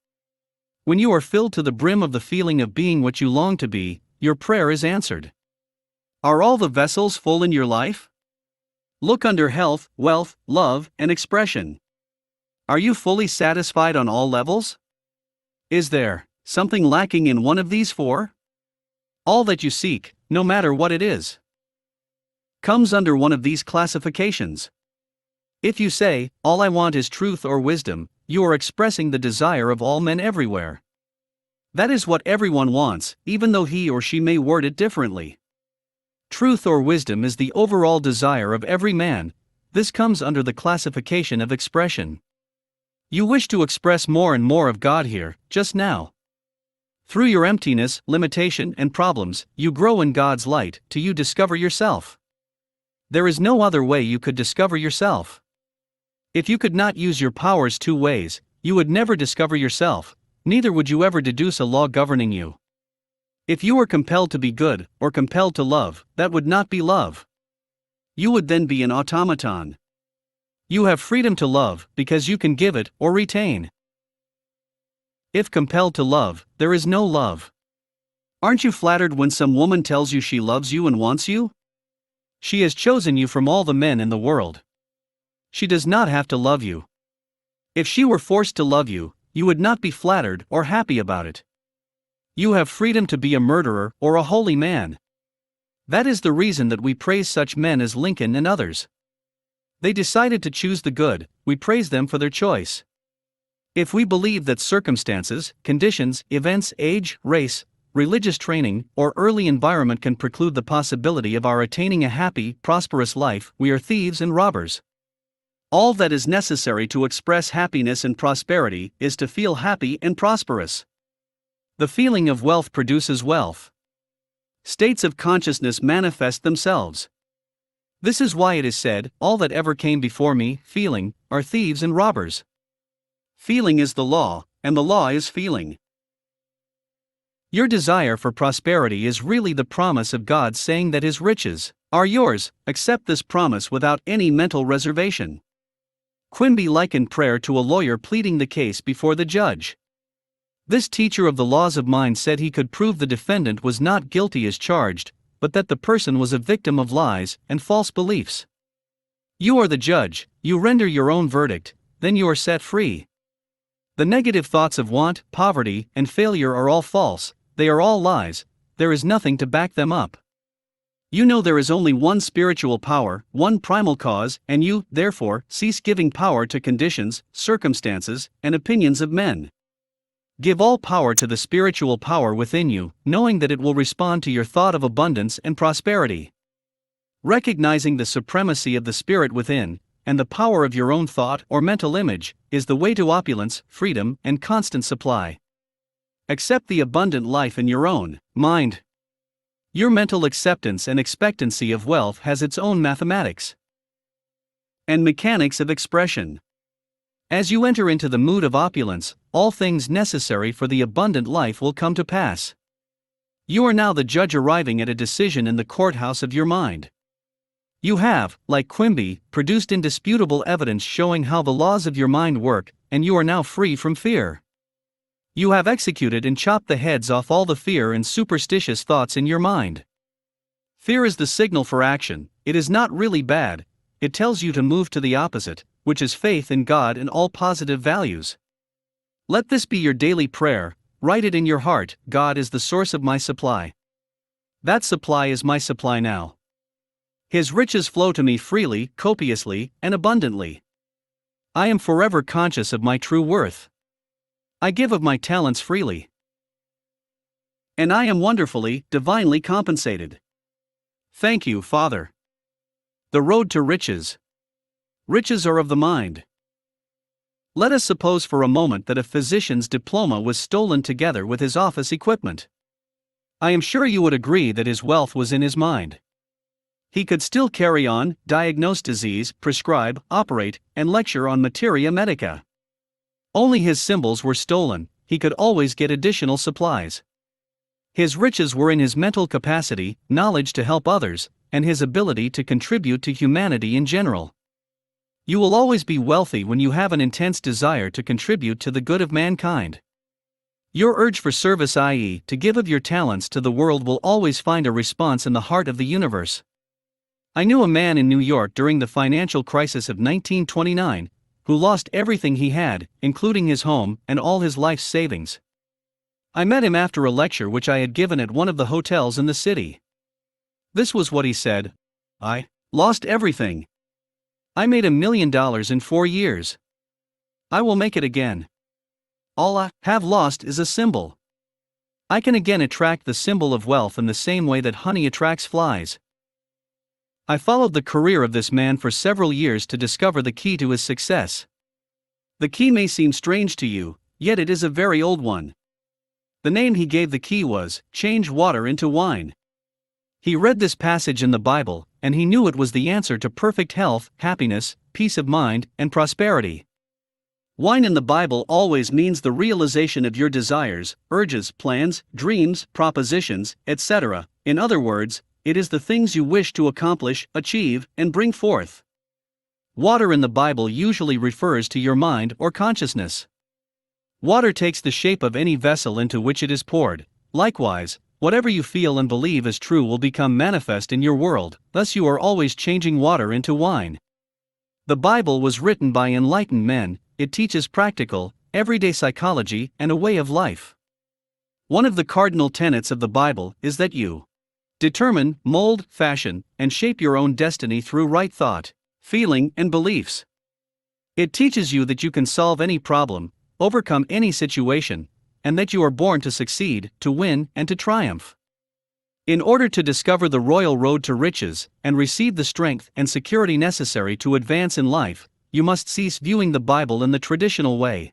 When you are filled to the brim of the feeling of being what you long to be, your prayer is answered. Are all the vessels full in your life? Look under health, wealth, love, and expression. Are you fully satisfied on all levels? Is there something lacking in one of these four? All that you seek, no matter what it is, comes under one of these classifications. If you say, all I want is truth or wisdom, you are expressing the desire of all men everywhere. That is what everyone wants, even though he or she may word it differently. Truth or wisdom is the overall desire of every man. This comes under the classification of expression. You wish to express more and more of God here, just now. Through your emptiness, limitation, and problems, you grow in God's light, till you discover yourself. There is no other way you could discover yourself. If you could not use your powers two ways, you would never discover yourself, neither would you ever deduce a law governing you. If you were compelled to be good, or compelled to love, that would not be love. You would then be an automaton. You have freedom to love, because you can give it, or retain. If compelled to love, there is no love. Aren't you flattered when some woman tells you she loves you and wants you? She has chosen you from all the men in the world. She does not have to love you. If she were forced to love you, you would not be flattered or happy about it. You have freedom to be a murderer or a holy man. That is the reason that we praise such men as Lincoln and others. They decided to choose the good, we praise them for their choice. If we believe that circumstances, conditions, events, age, race, religious training, or early environment can preclude the possibility of our attaining a happy, prosperous life, we are thieves and robbers. All that is necessary to express happiness and prosperity is to feel happy and prosperous. The feeling of wealth produces wealth. States of consciousness manifest themselves. This is why it is said, all that ever came before me, feeling, are thieves and robbers. Feeling is the law, and the law is feeling. Your desire for prosperity is really the promise of God saying that His riches are yours. Accept this promise without any mental reservation. Quimby likened prayer to a lawyer pleading the case before the judge. This teacher of the laws of mind said he could prove the defendant was not guilty as charged, but that the person was a victim of lies and false beliefs. You are the judge, you render your own verdict, then you are set free. The negative thoughts of want, poverty, and failure are all false, they are all lies, there is nothing to back them up. You know there is only one spiritual power, one primal cause, and you, therefore, cease giving power to conditions, circumstances, and opinions of men. Give all power to the spiritual power within you, knowing that it will respond to your thought of abundance and prosperity. Recognizing the supremacy of the spirit within, and the power of your own thought or mental image, is the way to opulence, freedom, and constant supply. Accept the abundant life in your own mind. Your mental acceptance and expectancy of wealth has its own mathematics and mechanics of expression. As you enter into the mood of opulence, all things necessary for the abundant life will come to pass. You are now the judge arriving at a decision in the courthouse of your mind. You have, like Quimby, produced indisputable evidence showing how the laws of your mind work, and you are now free from fear. You have executed and chopped the heads off all the fear and superstitious thoughts in your mind. Fear is the signal for action. It is not really bad. It tells you to move to the opposite, which is faith in God and all positive values. Let this be your daily prayer. Write it in your heart: God is the source of my supply. That supply is my supply now. His riches flow to me freely, copiously, and abundantly. I am forever conscious of my true worth. I give of my talents freely. And I am wonderfully, divinely compensated. Thank you, Father. The road to riches. Riches are of the mind. Let us suppose for a moment that a physician's diploma was stolen together with his office equipment. I am sure you would agree that his wealth was in his mind. He could still carry on, diagnose disease, prescribe, operate, and lecture on materia medica. Only his symbols were stolen. He could always get additional supplies. His riches were in his mental capacity, knowledge to help others, and his ability to contribute to humanity in general. You will always be wealthy when you have an intense desire to contribute to the good of mankind. Your urge for service, i.e., to give of your talents to the world, will always find a response in the heart of the universe. I knew a man in New York during the financial crisis of 1929 who lost everything he had, including his home and all his life's savings. I met him after a lecture which I had given at one of the hotels in the city. This was what he said: I lost everything. I made $1 million in 4 years. I will make it again. All I have lost is a symbol. I can again attract the symbol of wealth in the same way that honey attracts flies. I followed the career of this man for several years to discover the key to his success. The key may seem strange to you, yet it is a very old one. The name he gave the key was, change water into wine. He read this passage in the Bible, and he knew it was the answer to perfect health, happiness, peace of mind, and prosperity. Wine in the Bible always means the realization of your desires, urges, plans, dreams, propositions, etc. In other words, it is the things you wish to accomplish, achieve, and bring forth. Water in the Bible usually refers to your mind or consciousness. Water takes the shape of any vessel into which it is poured. Likewise, whatever you feel and believe is true will become manifest in your world, thus you are always changing water into wine. The Bible was written by enlightened men. It teaches practical, everyday psychology and a way of life. One of the cardinal tenets of the Bible is that you determine, mold, fashion, and shape your own destiny through right thought, feeling, and beliefs. It teaches you that you can solve any problem, overcome any situation, and that you are born to succeed, to win, and to triumph. In order to discover the royal road to riches, and receive the strength and security necessary to advance in life, you must cease viewing the Bible in the traditional way.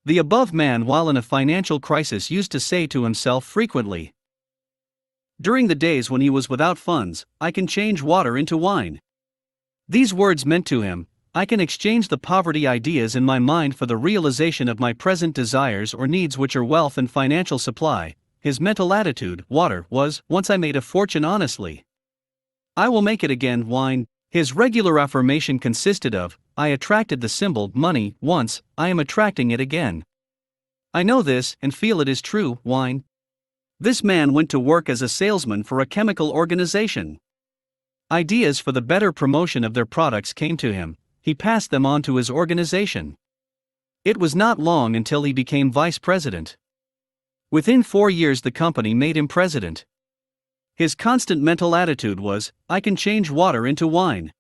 The above man, while in a financial crisis, used to say to himself frequently, during the days when he was without funds, I can change water into wine. These words meant to him, I can exchange the poverty ideas in my mind for the realization of my present desires or needs, which are wealth and financial supply. His mental attitude, water, was, once I made a fortune honestly. I will make it again, wine. His regular affirmation consisted of, I attracted the symbol, money, once, I am attracting it again. I know this and feel it is true, wine. This man went to work as a salesman for a chemical organization. Ideas for the better promotion of their products came to him. He passed them on to his organization. It was not long until he became vice president. Within 4 years the company made him president. His constant mental attitude was, I can change water into wine.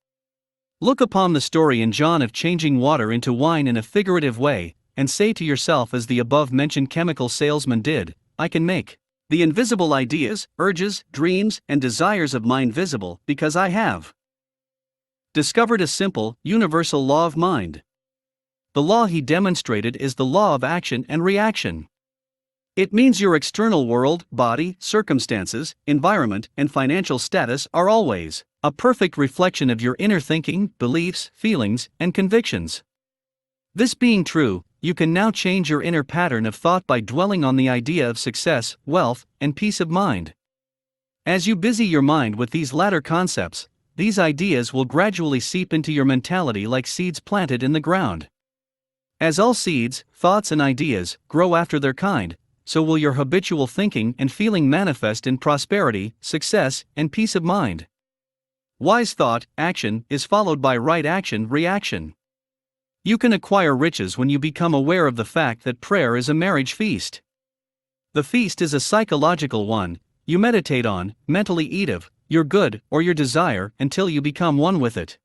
Look upon the story in John of changing water into wine in a figurative way, and say to yourself, as the above-mentioned chemical salesman did, I can make the invisible ideas, urges, dreams, and desires of mine visible, because I have discovered a simple, universal law of mind. The law he demonstrated is the law of action and reaction. It means your external world, body, circumstances, environment, and financial status are always a perfect reflection of your inner thinking, beliefs, feelings, and convictions. This being true, you can now change your inner pattern of thought by dwelling on the idea of success, wealth, and peace of mind. As you busy your mind with these latter concepts, these ideas will gradually seep into your mentality like seeds planted in the ground. As all seeds, thoughts, and ideas grow after their kind, so will your habitual thinking and feeling manifest in prosperity, success, and peace of mind. Wise thought, action, is followed by right action, reaction. You can acquire riches when you become aware of the fact that prayer is a marriage feast. The feast is a psychological one. You meditate on, mentally eat of, your good or your desire until you become one with it.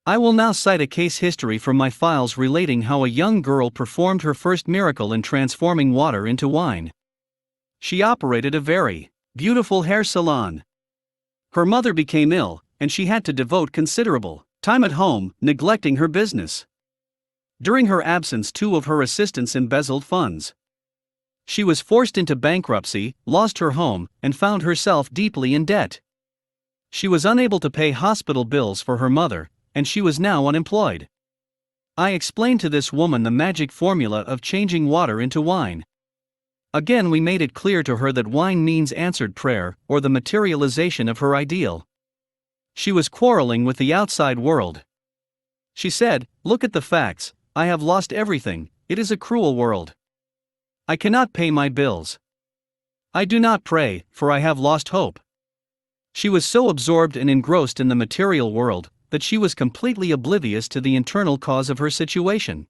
I will now cite a case history from my files relating how a young girl performed her first miracle in transforming water into wine. She operated a very beautiful hair salon. Her mother became ill, and she had to devote considerable time at home, neglecting her business. During her absence, 2 of her assistants embezzled funds. She was forced into bankruptcy, lost her home, and found herself deeply in debt. She was unable to pay hospital bills for her mother, and she was now unemployed. I explained to this woman the magic formula of changing water into wine. Again, we made it clear to her that wine means answered prayer, or the materialization of her ideal. She was quarreling with the outside world. She said, "Look at the facts, I have lost everything, it is a cruel world. I cannot pay my bills. I do not pray, for I have lost hope." She was so absorbed and engrossed in the material world that she was completely oblivious to the internal cause of her situation.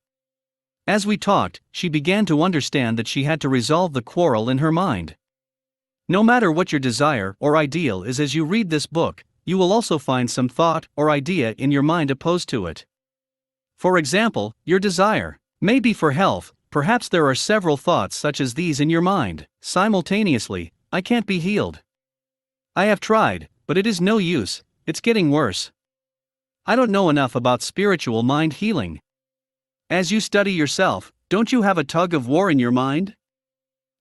As we talked, she began to understand that she had to resolve the quarrel in her mind. No matter what your desire or ideal is, as you read this book, you will also find some thought or idea in your mind opposed to it. For example, your desire may be for health. Perhaps there are several thoughts such as these in your mind simultaneously: I can't be healed. I have tried, but it is no use, it's getting worse. I don't know enough about spiritual mind healing. As you study yourself, don't you have a tug of war in your mind?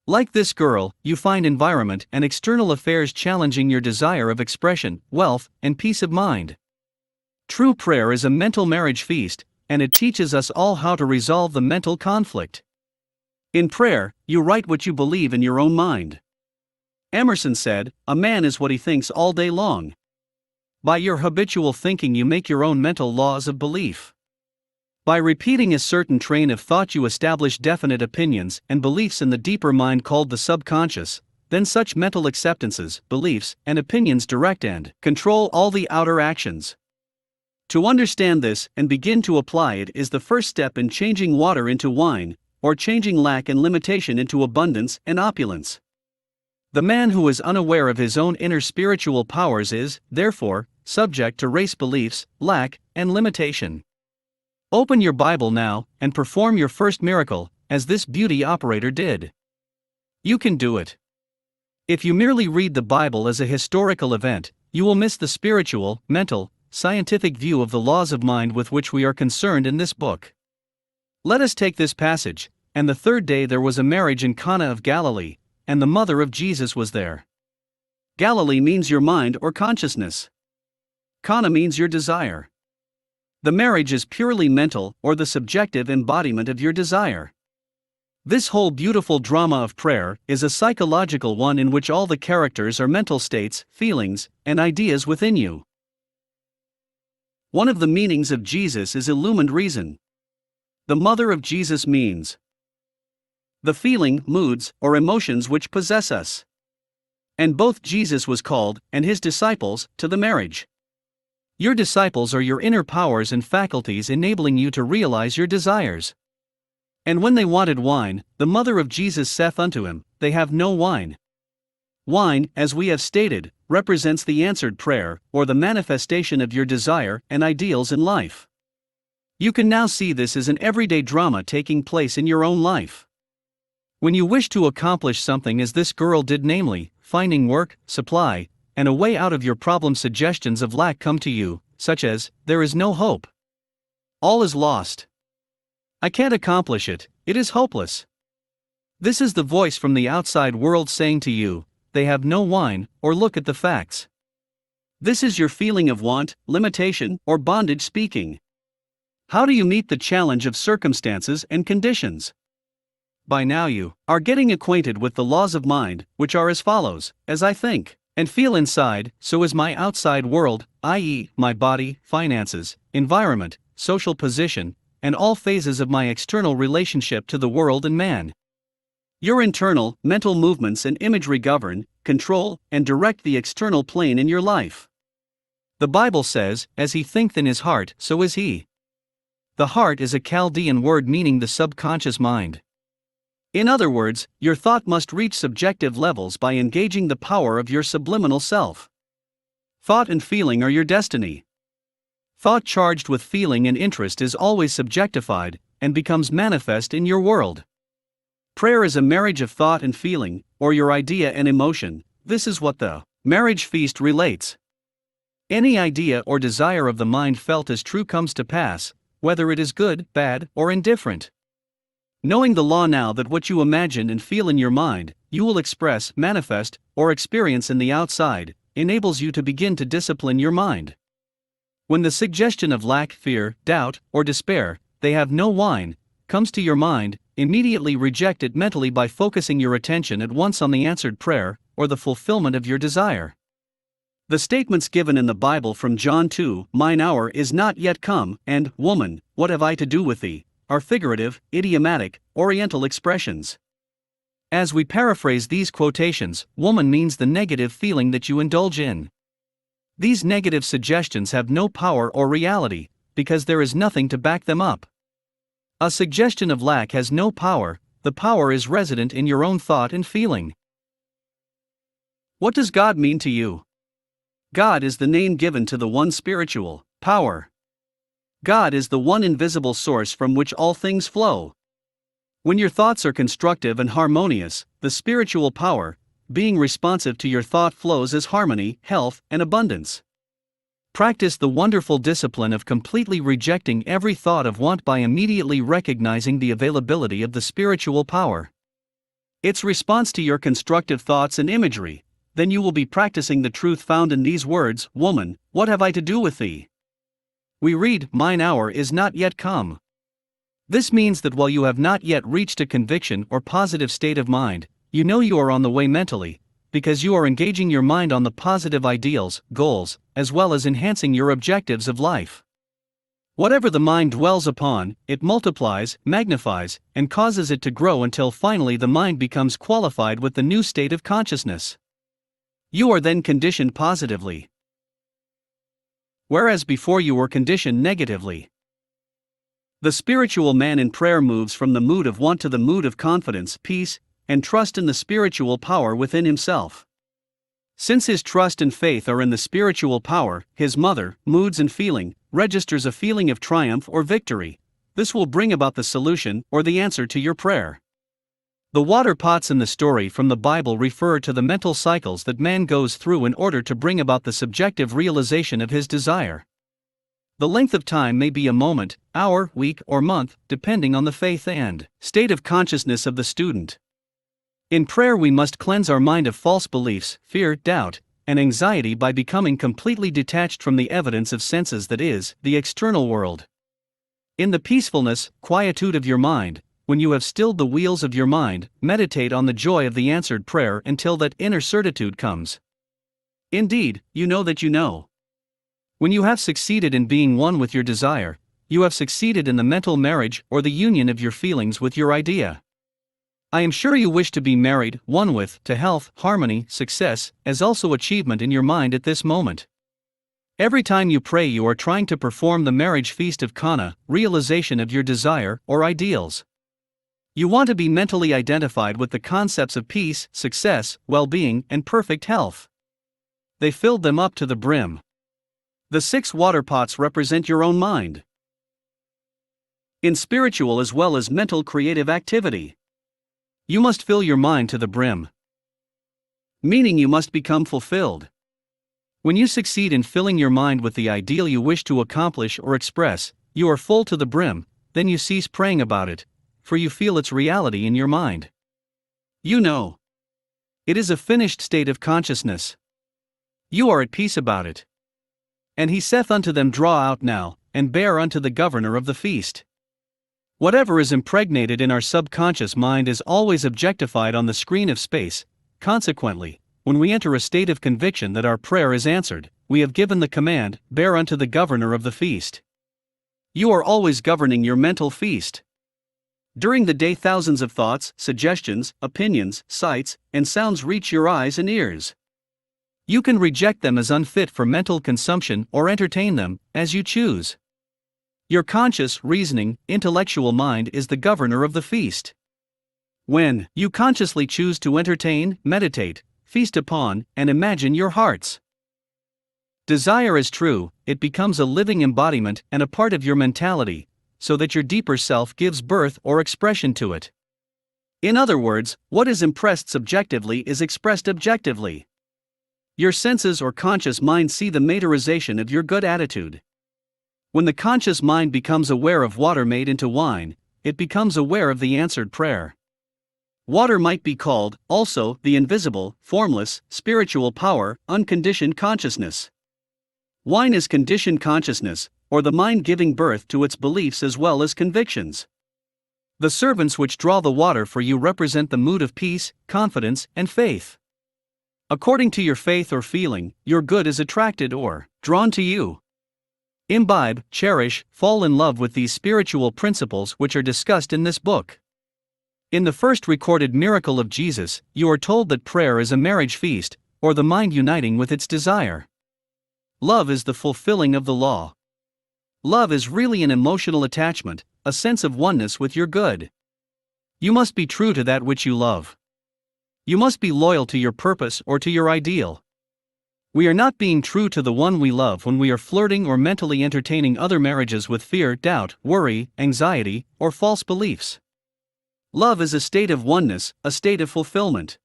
Like this girl, you find environment and external affairs challenging your desire of expression, wealth, and peace of mind. True prayer is a mental marriage feast, and it teaches us all how to resolve the mental conflict. In prayer, you write what you believe in your own mind. Emerson said, "A man is what he thinks all day long." By your habitual thinking, you make your own mental laws of belief. By repeating a certain train of thought, you establish definite opinions and beliefs in the deeper mind called the subconscious. Then such mental acceptances, beliefs, and opinions direct and control all the outer actions. To understand this and begin to apply it is the first step in changing water into wine, or changing lack and limitation into abundance and opulence. The man who is unaware of his own inner spiritual powers is, therefore, subject to race beliefs, lack, and limitation. Open your Bible now and perform your first miracle, as this beauty operator did. You can do it. If you merely read the Bible as a historical event, you will miss the spiritual, mental, scientific view of the laws of mind with which we are concerned in this book. Let us take this passage. "And the 3rd day there was a marriage in Cana of Galilee, and the mother of Jesus was there." Galilee means your mind or consciousness. Cana means your desire. The marriage is purely mental, or the subjective embodiment of your desire. This whole beautiful drama of prayer is a psychological one in which all the characters are mental states, feelings, and ideas within you. One of the meanings of Jesus is illumined reason. The mother of Jesus means the feeling, moods, or emotions which possess us. And both Jesus was called, and his disciples, to the marriage. Your disciples are your inner powers and faculties enabling you to realize your desires. And when they wanted wine, the mother of Jesus saith unto him, They have no wine. Wine, as we have stated, represents the answered prayer, or the manifestation of your desire and ideals in life. You can now see this as an everyday drama taking place in your own life. When you wish to accomplish something as this girl did, namely, finding work, supply, and a way out of your problem, suggestions of lack come to you, such as, there is no hope. All is lost. I can't accomplish it, it is hopeless. This is the voice from the outside world saying to you, they have no wine, or look at the facts. This is your feeling of want, limitation, or bondage speaking. How do you meet the challenge of circumstances and conditions? By now you are getting acquainted with the laws of mind, which are as follows: as I think and feel inside, so is my outside world, i.e., my body, finances, environment, social position, and all phases of my external relationship to the world and man. Your internal, mental movements and imagery govern, control, and direct the external plane in your life. The Bible says, as he thinketh in his heart, so is he. The heart is a Chaldean word meaning the subconscious mind. In other words, your thought must reach subjective levels by engaging the power of your subliminal self. Thought and feeling are your destiny. Thought charged with feeling and interest is always subjectified, and becomes manifest in your world. Prayer is a marriage of thought and feeling, or your idea and emotion. This is what the marriage feast relates. Any idea or desire of the mind felt as true comes to pass, whether it is good, bad, or indifferent. Knowing the law now that what you imagine and feel in your mind, you will express, manifest, or experience in the outside, enables you to begin to discipline your mind. When the suggestion of lack, fear, doubt, or despair, they have no wine, comes to your mind, immediately reject it mentally by focusing your attention at once on the answered prayer, or the fulfillment of your desire. The statements given in the Bible from John 2, "Mine hour is not yet come," and "Woman, what have I to do with thee?" are figurative, idiomatic, oriental expressions. As we paraphrase these quotations, woman means the negative feeling that you indulge in. These negative suggestions have no power or reality, because there is nothing to back them up. A suggestion of lack has no power, the power is resident in your own thought and feeling. What does God mean to you? God is the name given to the one spiritual power. God is the one invisible source from which all things flow. When your thoughts are constructive and harmonious, the spiritual power, being responsive to your thought, flows as harmony, health, and abundance. Practice the wonderful discipline of completely rejecting every thought of want by immediately recognizing the availability of the spiritual power. Its response to your constructive thoughts and imagery, then you will be practicing the truth found in these words: "Woman, what have I to do with thee?" We read, "Mine hour is not yet come." This means that while you have not yet reached a conviction or positive state of mind, you know you are on the way mentally, because you are engaging your mind on the positive ideals, goals, as well as enhancing your objectives of life. Whatever the mind dwells upon, it multiplies, magnifies, and causes it to grow until finally the mind becomes qualified with the new state of consciousness. You are then conditioned positively, whereas before you were conditioned negatively. The spiritual man in prayer moves from the mood of want to the mood of confidence, peace, and trust in the spiritual power within himself. Since his trust and faith are in the spiritual power, his mother, moods and feeling, registers a feeling of triumph or victory. This will bring about the solution or the answer to your prayer. The water pots in the story from the Bible refer to the mental cycles that man goes through in order to bring about the subjective realization of his desire. The length of time may be a moment, hour, week, or month, depending on the faith and state of consciousness of the student. In prayer, we must cleanse our mind of false beliefs, fear, doubt, and anxiety by becoming completely detached from the evidence of senses, that is, the external world. In the peacefulness, quietude of your mind, when you have stilled the wheels of your mind, meditate on the joy of the answered prayer until that inner certitude comes. Indeed, you know that you know. When you have succeeded in being one with your desire, you have succeeded in the mental marriage or the union of your feelings with your idea. I am sure you wish to be married, one with, to health, harmony, success, as also achievement in your mind at this moment. Every time you pray, you are trying to perform the marriage feast of Kana, realization of your desire or ideals. You want to be mentally identified with the concepts of peace, success, well-being, and perfect health. They filled them up to the brim. The 6 water pots represent your own mind, in spiritual as well as mental creative activity. You must fill your mind to the brim, meaning you must become fulfilled. When you succeed in filling your mind with the ideal you wish to accomplish or express, you are full to the brim, then you cease praying about it, for you feel its reality in your mind. You know. It is a finished state of consciousness. You are at peace about it. And he saith unto them, Draw out now, and bear unto the governor of the feast. Whatever is impregnated in our subconscious mind is always objectified on the screen of space. Consequently, when we enter a state of conviction that our prayer is answered, we have given the command, Bear unto the governor of the feast. You are always governing your mental feast. During the day, thousands of thoughts, suggestions, opinions, sights, and sounds reach your eyes and ears. You can reject them as unfit for mental consumption or entertain them, as you choose. Your conscious, reasoning, intellectual mind is the governor of the feast. When you consciously choose to entertain, meditate, feast upon, and imagine your heart's desire is true, it becomes a living embodiment and a part of your mentality, so that your deeper self gives birth or expression to it. In other words, what is impressed subjectively is expressed objectively. Your senses or conscious mind see the materialization of your good attitude. When the conscious mind becomes aware of water made into wine, it becomes aware of the answered prayer. Water might be called, also, the invisible, formless, spiritual power, unconditioned consciousness. Wine is conditioned consciousness, or the mind giving birth to its beliefs as well as convictions. The servants which draw the water for you represent the mood of peace, confidence, and faith. According to your faith or feeling, your good is attracted or drawn to you. Imbibe, cherish, fall in love with these spiritual principles which are discussed in this book. In the first recorded miracle of Jesus, you are told that prayer is a marriage feast, or the mind uniting with its desire. Love is the fulfilling of the law. Love is really an emotional attachment, a sense of oneness with your good. You must be true to that which you love. You must be loyal to your purpose or to your ideal. We are not being true to the one we love when we are flirting or mentally entertaining other marriages with fear, doubt, worry, anxiety, or false beliefs. Love is a state of oneness, a state of fulfillment.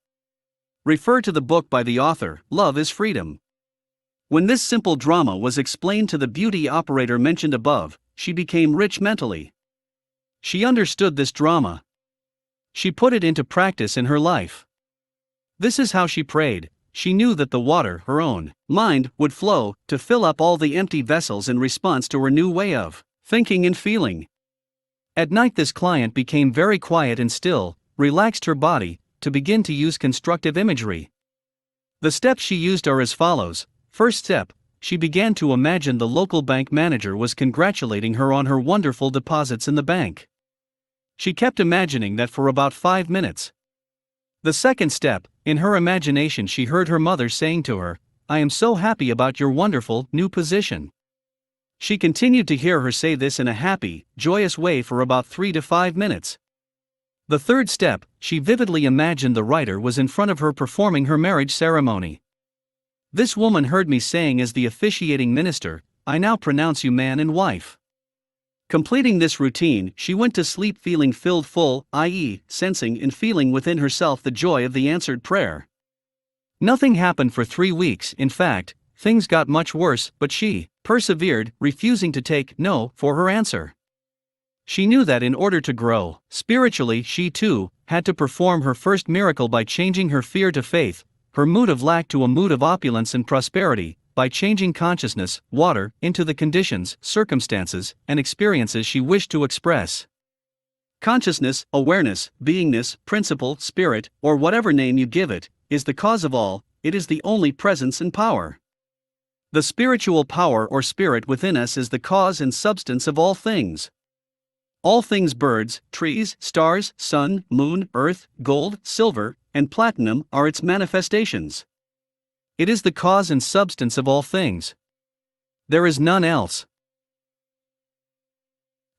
Refer to the book by the author, Love is Freedom. When this simple drama was explained to the beauty operator mentioned above, she became rich mentally. She understood this drama. She put it into practice in her life. This is how she prayed. She knew that the water, her own mind, would flow to fill up all the empty vessels in response to her new way of thinking and feeling. At night, this client became very quiet and still, relaxed her body, to begin to use constructive imagery. The steps she used are as follows. First step, she began to imagine the local bank manager was congratulating her on her wonderful deposits in the bank. She kept imagining that for about 5 minutes. The second step, in her imagination she heard her mother saying to her, I am so happy about your wonderful, new position. She continued to hear her say this in a happy, joyous way for about 3 to 5 minutes. The third step, she vividly imagined the writer was in front of her performing her marriage ceremony. This woman heard me saying as the officiating minister, I now pronounce you man and wife. Completing this routine, she went to sleep feeling filled full, i.e., sensing and feeling within herself the joy of the answered prayer. Nothing happened for 3 weeks, in fact, things got much worse, but she persevered, refusing to take no for her answer. She knew that in order to grow spiritually, she too had to perform her first miracle by changing her fear to faith, her mood of lack to a mood of opulence and prosperity, by changing consciousness, water, into the conditions, circumstances, and experiences she wished to express. Consciousness, awareness, beingness, principle, spirit, or whatever name you give it, is the cause of all, it is the only presence and power. The spiritual power or spirit within us is the cause and substance of all things. All things, birds, trees, stars, sun, moon, earth, gold, silver, and platinum, are its manifestations. It is the cause and substance of all things. There is none else.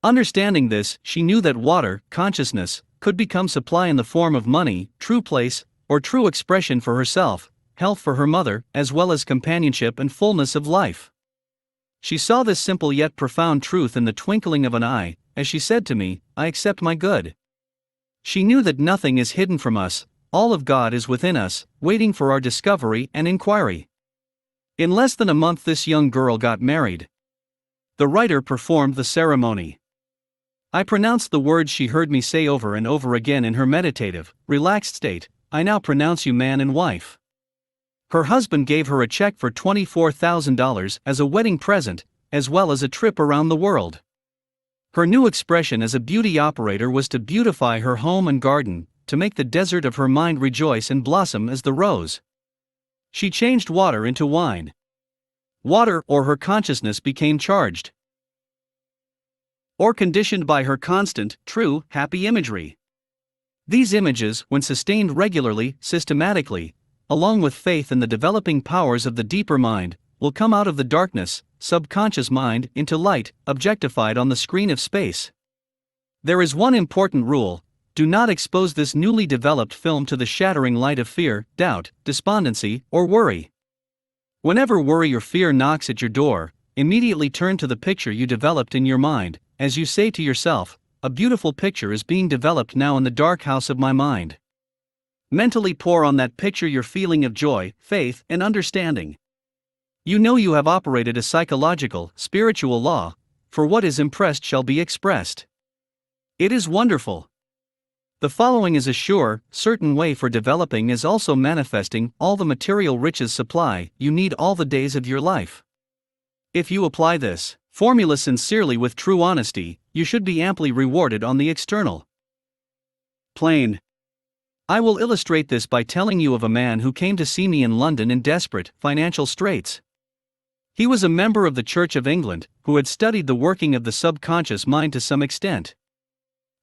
Understanding this, she knew that water, consciousness, could become supply in the form of money, true place, or true expression for herself, health for her mother, as well as companionship and fullness of life. She saw this simple yet profound truth in the twinkling of an eye, as she said to me, I accept my good. She knew that nothing is hidden from us, all of God is within us, waiting for our discovery and inquiry. In less than a month this young girl got married. The writer performed the ceremony. I pronounced the words she heard me say over and over again in her meditative, relaxed state. I now pronounce you man and wife. Her husband gave her a check for $24,000 as a wedding present, as well as a trip around the world. Her new expression as a beauty operator was to beautify her home and garden, to make the desert of her mind rejoice and blossom as the rose. She changed water into wine. Water or her consciousness became charged or conditioned by her constant, true, happy imagery. These images, when sustained regularly, systematically, along with faith in the developing powers of the deeper mind, will come out of the darkness, subconscious mind, into light, objectified on the screen of space. There is one important rule: do not expose this newly developed film to the shattering light of fear, doubt, despondency, or worry. Whenever worry or fear knocks at your door, immediately turn to the picture you developed in your mind, as you say to yourself, a beautiful picture is being developed now in the dark house of my mind. Mentally pour on that picture your feeling of joy, faith, and understanding. You know you have operated a psychological, spiritual law, for what is impressed shall be expressed. It is wonderful. The following is a sure, certain way for developing as also manifesting all the material riches supply you need all the days of your life. If you apply this formula sincerely with true honesty, you should be amply rewarded on the external plane. I will illustrate this by telling you of a man who came to see me in London in desperate financial straits. He was a member of the Church of England, who had studied the working of the subconscious mind to some extent.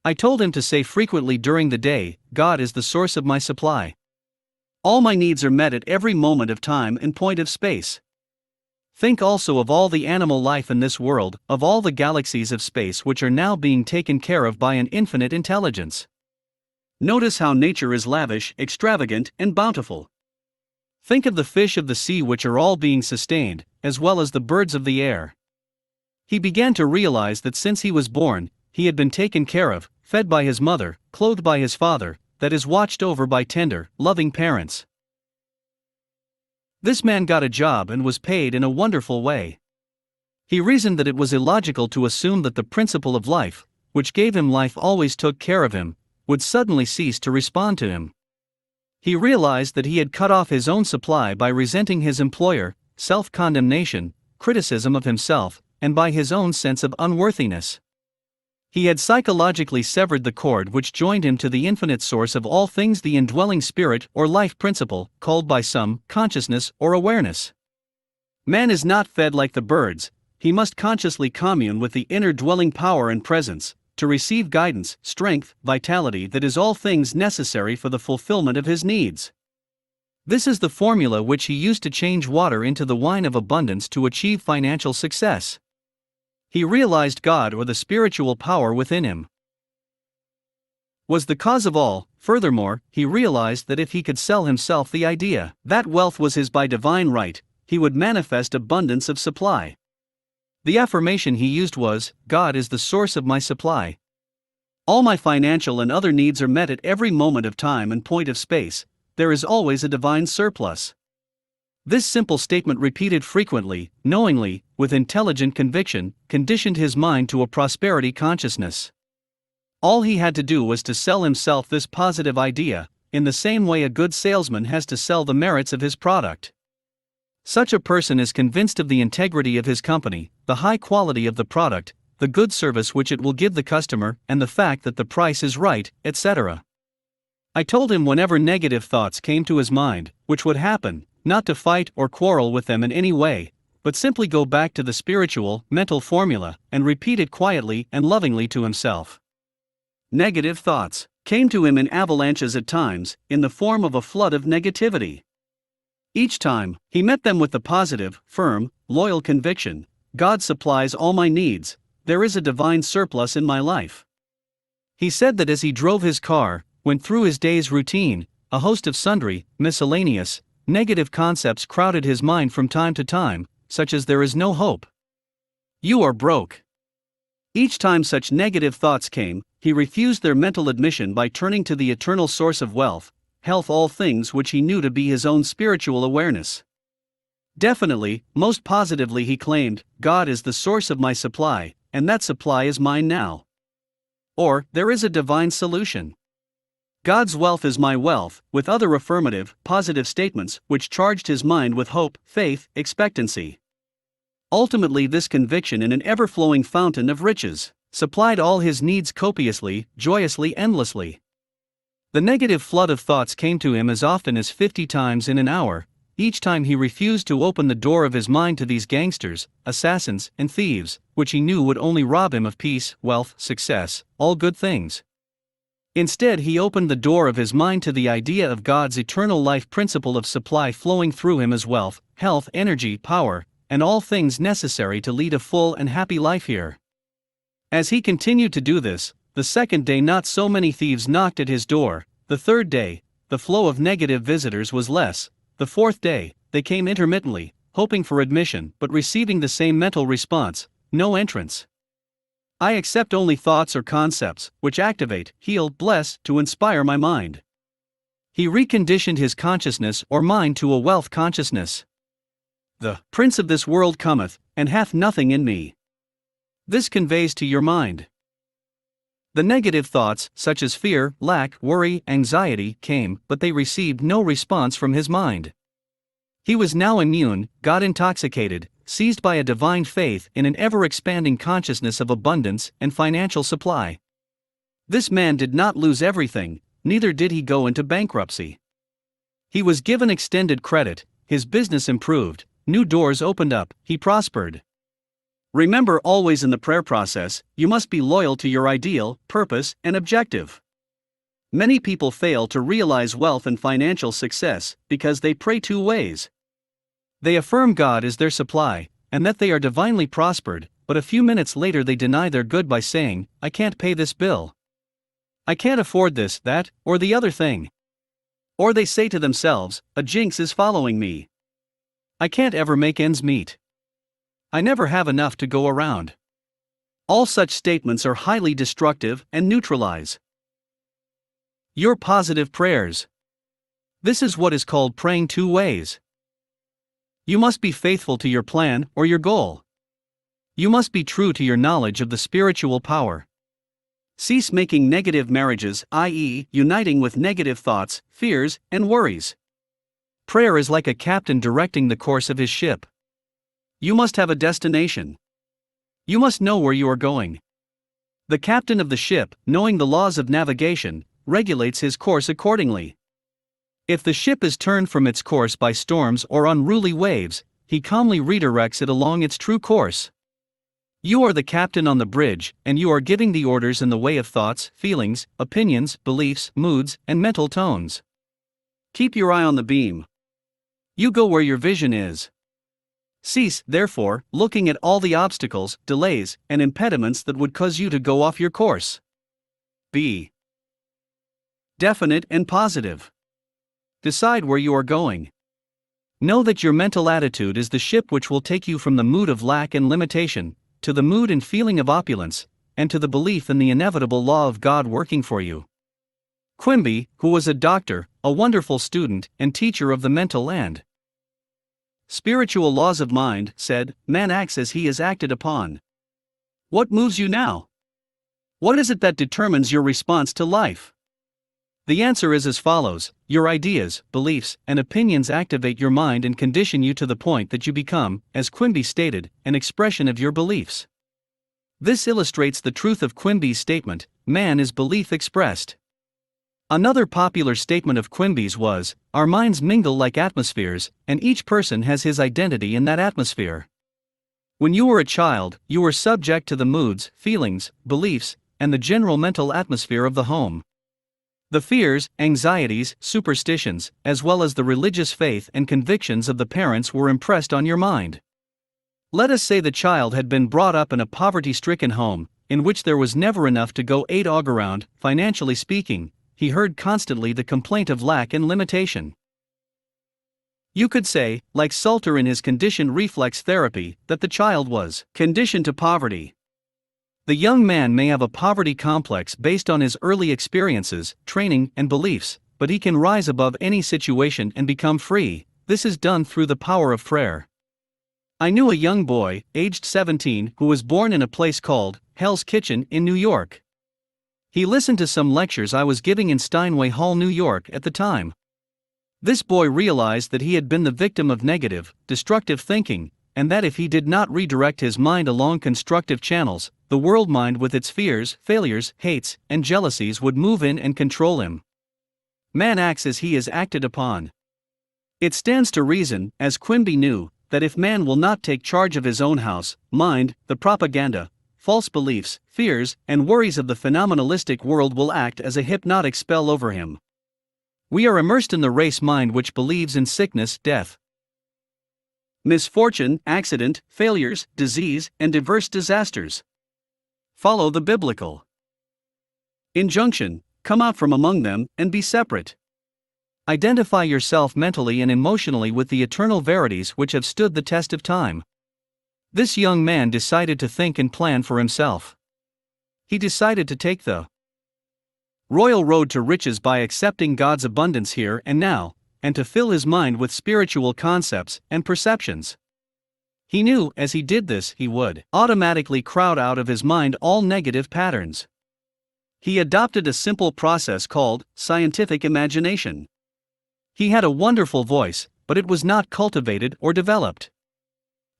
I told him to say frequently during the day, God is the source of my supply. All my needs are met at every moment of time and point of space. Think also of all the animal life in this world, of all the galaxies of space which are now being taken care of by an infinite intelligence. Notice how nature is lavish, extravagant, and bountiful. Think of the fish of the sea which are all being sustained, as well as the birds of the air. He began to realize that since he was born, he had been taken care of, fed by his mother, clothed by his father, that is watched over by tender, loving parents. This man got a job and was paid in a wonderful way. He reasoned that it was illogical to assume that the principle of life, which gave him life always took care of him, would suddenly cease to respond to him. He realized that he had cut off his own supply by resenting his employer, self-condemnation, criticism of himself, and by his own sense of unworthiness. He had psychologically severed the cord which joined him to the infinite source of all things, the indwelling spirit or life principle, called by some consciousness or awareness. Man is not fed like the birds, he must consciously commune with the inner dwelling power and presence, to receive guidance, strength, vitality, that is all things necessary for the fulfillment of his needs. This is the formula which he used to change water into the wine of abundance to achieve financial success. He realized God, or the spiritual power within him, was the cause of all. Furthermore, he realized that if he could sell himself the idea that wealth was his by divine right, he would manifest abundance of supply. The affirmation he used was, God is the source of my supply. All my financial and other needs are met at every moment of time and point of space. There is always a divine surplus. This simple statement, repeated frequently, knowingly, with intelligent conviction, conditioned his mind to a prosperity consciousness. All he had to do was to sell himself this positive idea, in the same way a good salesman has to sell the merits of his product. Such a person is convinced of the integrity of his company, the high quality of the product, the good service which it will give the customer, and the fact that the price is right, etc. I told him whenever negative thoughts came to his mind, which would happen, not to fight or quarrel with them in any way, but simply go back to the spiritual, mental formula, and repeat it quietly and lovingly to himself. Negative thoughts came to him in avalanches at times, in the form of a flood of negativity. Each time, he met them with the positive, firm, loyal conviction, God supplies all my needs, there is a divine surplus in my life. He said that as he drove his car, went through his day's routine, a host of sundry, miscellaneous, negative concepts crowded his mind from time to time, such as there is no hope. You are broke. Each time such negative thoughts came, he refused their mental admission by turning to the eternal source of wealth, health, all things which he knew to be his own spiritual awareness. Definitely, most positively he claimed, God is the source of my supply, and that supply is mine now. Or, there is a divine solution. God's wealth is my wealth, with other affirmative, positive statements which charged his mind with hope, faith, expectancy. Ultimately, this conviction in an ever-flowing fountain of riches supplied all his needs copiously, joyously, endlessly. The negative flood of thoughts came to him as often as 50 times in an hour. Each time he refused to open the door of his mind to these gangsters, assassins, and thieves, which he knew would only rob him of peace, wealth, success, all good things. Instead, he opened the door of his mind to the idea of God's eternal life principle of supply flowing through him as wealth, health, energy, power, and all things necessary to lead a full and happy life here. As he continued to do this, the second day not so many thieves knocked at his door, the third day, the flow of negative visitors was less, the fourth day, they came intermittently, hoping for admission but receiving the same mental response, no entrance. I accept only thoughts or concepts, which activate, heal, bless, to inspire my mind. He reconditioned his consciousness or mind to a wealth consciousness. The prince of this world cometh, and hath nothing in me. This conveys to your mind. The negative thoughts, such as fear, lack, worry, anxiety, came, but they received no response from his mind. He was now immune, God intoxicated, seized by a divine faith in an ever-expanding consciousness of abundance and financial supply. This man did not lose everything, neither did he go into bankruptcy. He was given extended credit, his business improved, new doors opened up, he prospered. Remember, always in the prayer process, you must be loyal to your ideal, purpose, and objective. Many people fail to realize wealth and financial success because they pray two ways. They affirm God is their supply, and that they are divinely prospered, but a few minutes later they deny their good by saying, I can't pay this bill. I can't afford this, that, or the other thing. Or they say to themselves, a jinx is following me. I can't ever make ends meet. I never have enough to go around. All such statements are highly destructive and neutralize your positive prayers. This is what is called praying two ways. You must be faithful to your plan or your goal. You must be true to your knowledge of the spiritual power. Cease making negative marriages, i.e., uniting with negative thoughts, fears, and worries. Prayer is like a captain directing the course of his ship. You must have a destination. You must know where you are going. The captain of the ship, knowing the laws of navigation, regulates his course accordingly. If the ship is turned from its course by storms or unruly waves, he calmly redirects it along its true course. You are the captain on the bridge, and you are giving the orders in the way of thoughts, feelings, opinions, beliefs, moods, and mental tones. Keep your eye on the beam. You go where your vision is. Cease, therefore, looking at all the obstacles, delays, and impediments that would cause you to go off your course. Be definite and positive. Decide where you are going. Know that your mental attitude is the ship which will take you from the mood of lack and limitation, to the mood and feeling of opulence, and to the belief in the inevitable law of God working for you. Quimby, who was a doctor, a wonderful student, and teacher of the mental and spiritual laws of mind, said, man acts as he is acted upon. What moves you now? What is it that determines your response to life? The answer is as follows: your ideas, beliefs, and opinions activate your mind and condition you to the point that you become, as Quimby stated, an expression of your beliefs. This illustrates the truth of Quimby's statement, man is belief expressed. Another popular statement of Quimby's was, our minds mingle like atmospheres, and each person has his identity in that atmosphere. When you were a child, you were subject to the moods, feelings, beliefs, and the general mental atmosphere of the home. The fears, anxieties, superstitions, as well as the religious faith and convictions of the parents were impressed on your mind. Let us say the child had been brought up in a poverty-stricken home, in which there was never enough to go 8 around, financially speaking. He heard constantly the complaint of lack and limitation. You could say, like Salter in his conditioned reflex therapy, that the child was conditioned to poverty. The young man may have a poverty complex based on his early experiences, training, and beliefs, but he can rise above any situation and become free. This is done through the power of prayer. I knew a young boy, aged 17, who was born in a place called Hell's Kitchen in New York. He listened to some lectures I was giving in Steinway Hall, New York at the time. This boy realized that he had been the victim of negative, destructive thinking, and that if he did not redirect his mind along constructive channels, the world mind with its fears, failures, hates, and jealousies would move in and control him. Man acts as he is acted upon. It stands to reason, as Quimby knew, that if man will not take charge of his own house, mind, the propaganda, false beliefs, fears, and worries of the phenomenalistic world will act as a hypnotic spell over him. We are immersed in the race mind which believes in sickness, death, misfortune, accident, failures, disease, and diverse disasters. Follow the biblical injunction, come out from among them, and be separate. Identify yourself mentally and emotionally with the eternal verities which have stood the test of time. This young man decided to think and plan for himself. He decided to take the royal road to riches by accepting God's abundance here and now, and to fill his mind with spiritual concepts and perceptions. He knew, as he did this, he would automatically crowd out of his mind all negative patterns. He adopted a simple process called scientific imagination. He had a wonderful voice, but it was not cultivated or developed.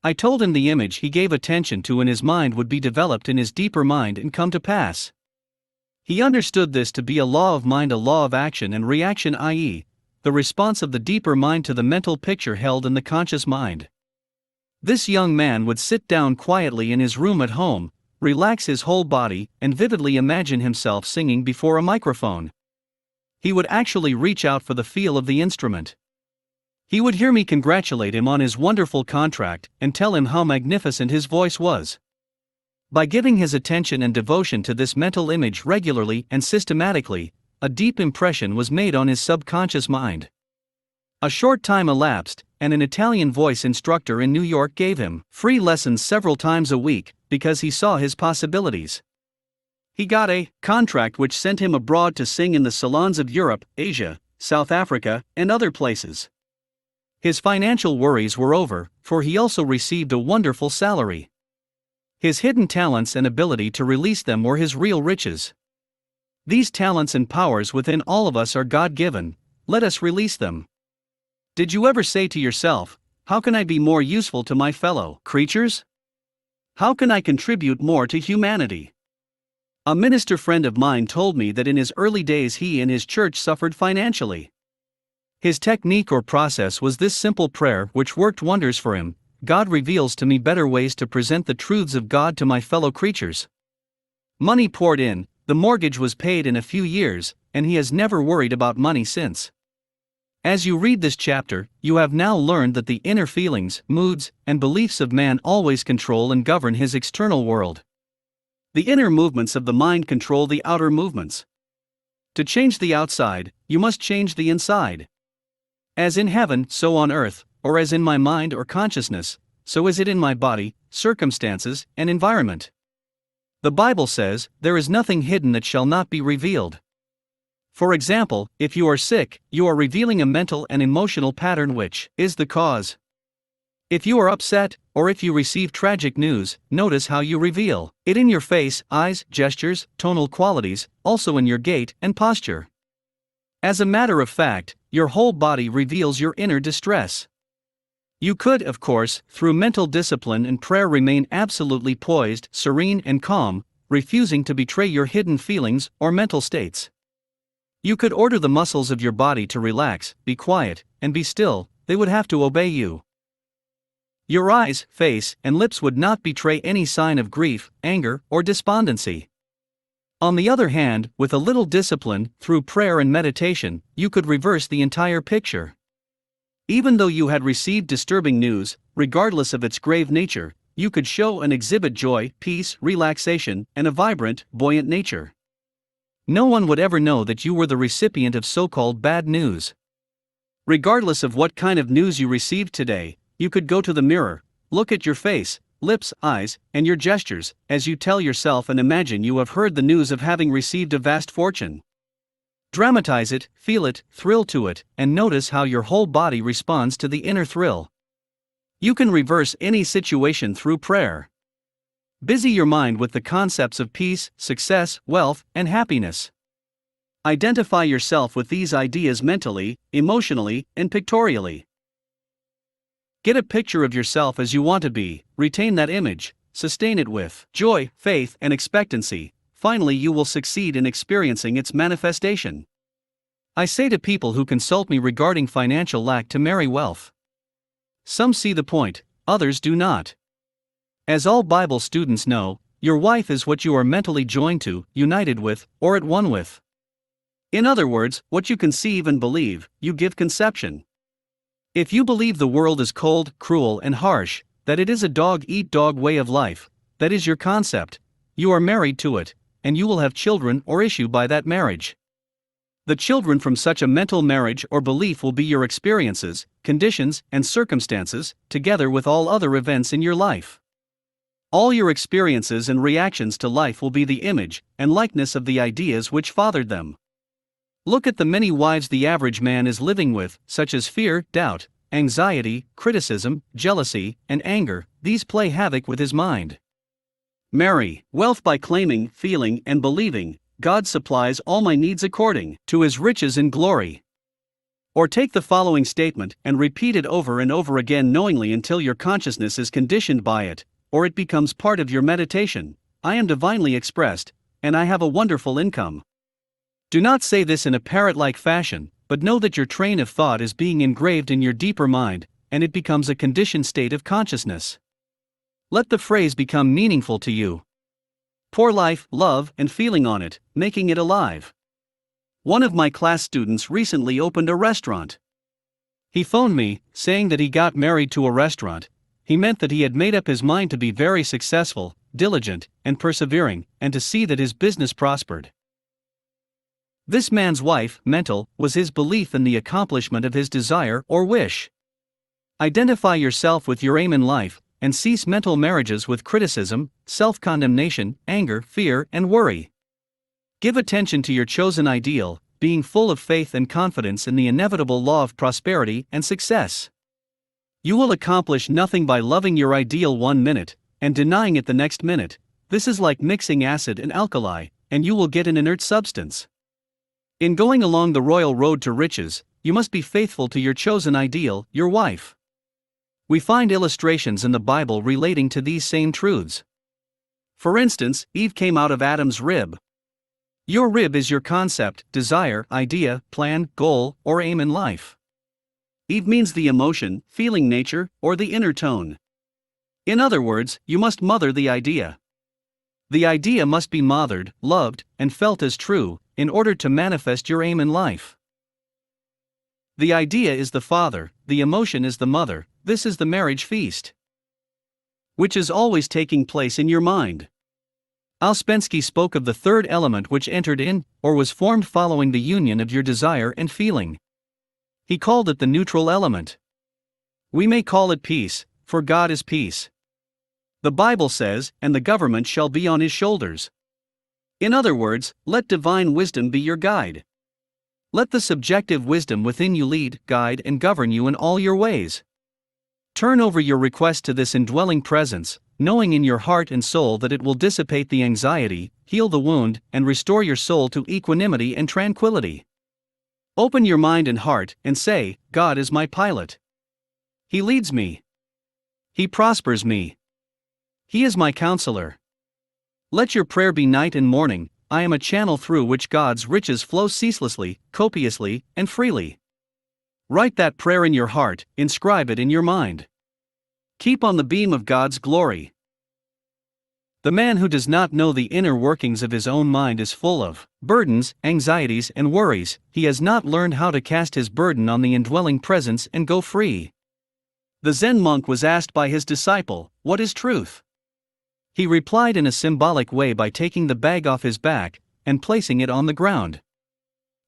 I told him the image he gave attention to in his mind would be developed in his deeper mind and come to pass. He understood this to be a law of mind, a law of action and reaction, i.e., the response of the deeper mind to the mental picture held in the conscious mind. This young man would sit down quietly in his room at home, relax his whole body, and vividly imagine himself singing before a microphone. He would actually reach out for the feel of the instrument. He would hear me congratulate him on his wonderful contract and tell him how magnificent his voice was. By giving his attention and devotion to this mental image regularly and systematically, a deep impression was made on his subconscious mind. A short time elapsed, and an Italian voice instructor in New York gave him free lessons several times a week because he saw his possibilities. He got a contract which sent him abroad to sing in the salons of Europe, Asia, South Africa, and other places. His financial worries were over, for he also received a wonderful salary. His hidden talents and ability to release them were his real riches. These talents and powers within all of us are God-given. Let us release them. Did you ever say to yourself, how can I be more useful to my fellow creatures? How can I contribute more to humanity? A minister friend of mine told me that in his early days he and his church suffered financially. His technique or process was this simple prayer which worked wonders for him: God reveals to me better ways to present the truths of God to my fellow creatures. Money poured in, the mortgage was paid in a few years, and he has never worried about money since. As you read this chapter, you have now learned that the inner feelings, moods, and beliefs of man always control and govern his external world. The inner movements of the mind control the outer movements. To change the outside, you must change the inside. As in heaven, so on earth, or as in my mind or consciousness, so is it in my body, circumstances, and environment. The Bible says, there is nothing hidden that shall not be revealed. For example, if you are sick, you are revealing a mental and emotional pattern which is the cause. If you are upset, or if you receive tragic news, notice how you reveal it in your face, eyes, gestures, tonal qualities, also in your gait and posture. As a matter of fact, your whole body reveals your inner distress. You could, of course, through mental discipline and prayer remain absolutely poised, serene, and calm, refusing to betray your hidden feelings or mental states. You could order the muscles of your body to relax, be quiet, and be still. They would have to obey you. Your eyes, face, and lips would not betray any sign of grief, anger, or despondency. On the other hand, with a little discipline, through prayer and meditation, you could reverse the entire picture. Even though you had received disturbing news, regardless of its grave nature, you could show and exhibit joy, peace, relaxation, and a vibrant, buoyant nature. No one would ever know that you were the recipient of so-called bad news. Regardless of what kind of news you received today, you could go to the mirror, look at your face, lips, eyes, and your gestures, as you tell yourself and imagine you have heard the news of having received a vast fortune. Dramatize it, feel it, thrill to it, and notice how your whole body responds to the inner thrill. You can reverse any situation through prayer. Busy your mind with the concepts of peace, success, wealth, and happiness. Identify yourself with these ideas mentally, emotionally, and pictorially. Get a picture of yourself as you want to be, retain that image, sustain it with joy, faith, and expectancy. Finally, you will succeed in experiencing its manifestation. I say to people who consult me regarding financial lack to marry wealth. Some see the point, others do not. As all Bible students know, your wife is what you are mentally joined to, united with, or at one with. In other words, what you conceive and believe, you give conception. If you believe the world is cold, cruel, and harsh, that it is a dog-eat-dog way of life, that is your concept, you are married to it, and you will have children or issue by that marriage. The children from such a mental marriage or belief will be your experiences, conditions, and circumstances, together with all other events in your life. All your experiences and reactions to life will be the image and likeness of the ideas which fathered them. Look at the many wives the average man is living with, such as fear, doubt, anxiety, criticism, jealousy, and anger. These play havoc with his mind. Marry wealth by claiming, feeling, and believing, God supplies all my needs according to His riches in glory. Or take the following statement and repeat it over and over again knowingly until your consciousness is conditioned by it, or it becomes part of your meditation. I am divinely expressed, and I have a wonderful income. Do not say this in a parrot-like fashion, but know that your train of thought is being engraved in your deeper mind, and it becomes a conditioned state of consciousness. Let the phrase become meaningful to you. Pour life, love, and feeling on it, making it alive. One of my class students recently opened a restaurant. He phoned me, saying that he got married to a restaurant. He meant that he had made up his mind to be very successful, diligent, and persevering, and to see that his business prospered. This man's wife, mental, was his belief in the accomplishment of his desire or wish. Identify yourself with your aim in life, and cease mental marriages with criticism, self-condemnation, anger, fear, and worry. Give attention to your chosen ideal, being full of faith and confidence in the inevitable law of prosperity and success. You will accomplish nothing by loving your ideal 1 minute, and denying it the next minute. This is like mixing acid and alkali, and you will get an inert substance. In going along the royal road to riches, you must be faithful to your chosen ideal, your wife. We find illustrations in the Bible relating to these same truths. For instance, Eve came out of Adam's rib. Your rib is your concept, desire, idea, plan, goal, or aim in life. Eve means the emotion, feeling nature, or the inner tone. In other words, you must mother the idea. The idea must be mothered, loved, and felt as true, in order to manifest your aim in life. The idea is the father, the emotion is the mother. This is the marriage feast, which is always taking place in your mind. Ouspensky spoke of the third element which entered in, or was formed following the union of your desire and feeling. He called it the neutral element. We may call it peace, for God is peace. The Bible says, and the government shall be on his shoulders. In other words, let divine wisdom be your guide. Let the subjective wisdom within you lead, guide, and govern you in all your ways. Turn over your request to this indwelling presence, knowing in your heart and soul that it will dissipate the anxiety, heal the wound, and restore your soul to equanimity and tranquility. Open your mind and heart, and say, God is my pilot. He leads me. He prospers me. He is my counselor. Let your prayer be night and morning. I am a channel through which God's riches flow ceaselessly, copiously, and freely. Write that prayer in your heart, inscribe it in your mind. Keep on the beam of God's glory. The man who does not know the inner workings of his own mind is full of burdens, anxieties, and worries. He has not learned how to cast his burden on the indwelling presence and go free. The Zen monk was asked by his disciple, "What is truth?" He replied in a symbolic way by taking the bag off his back and placing it on the ground.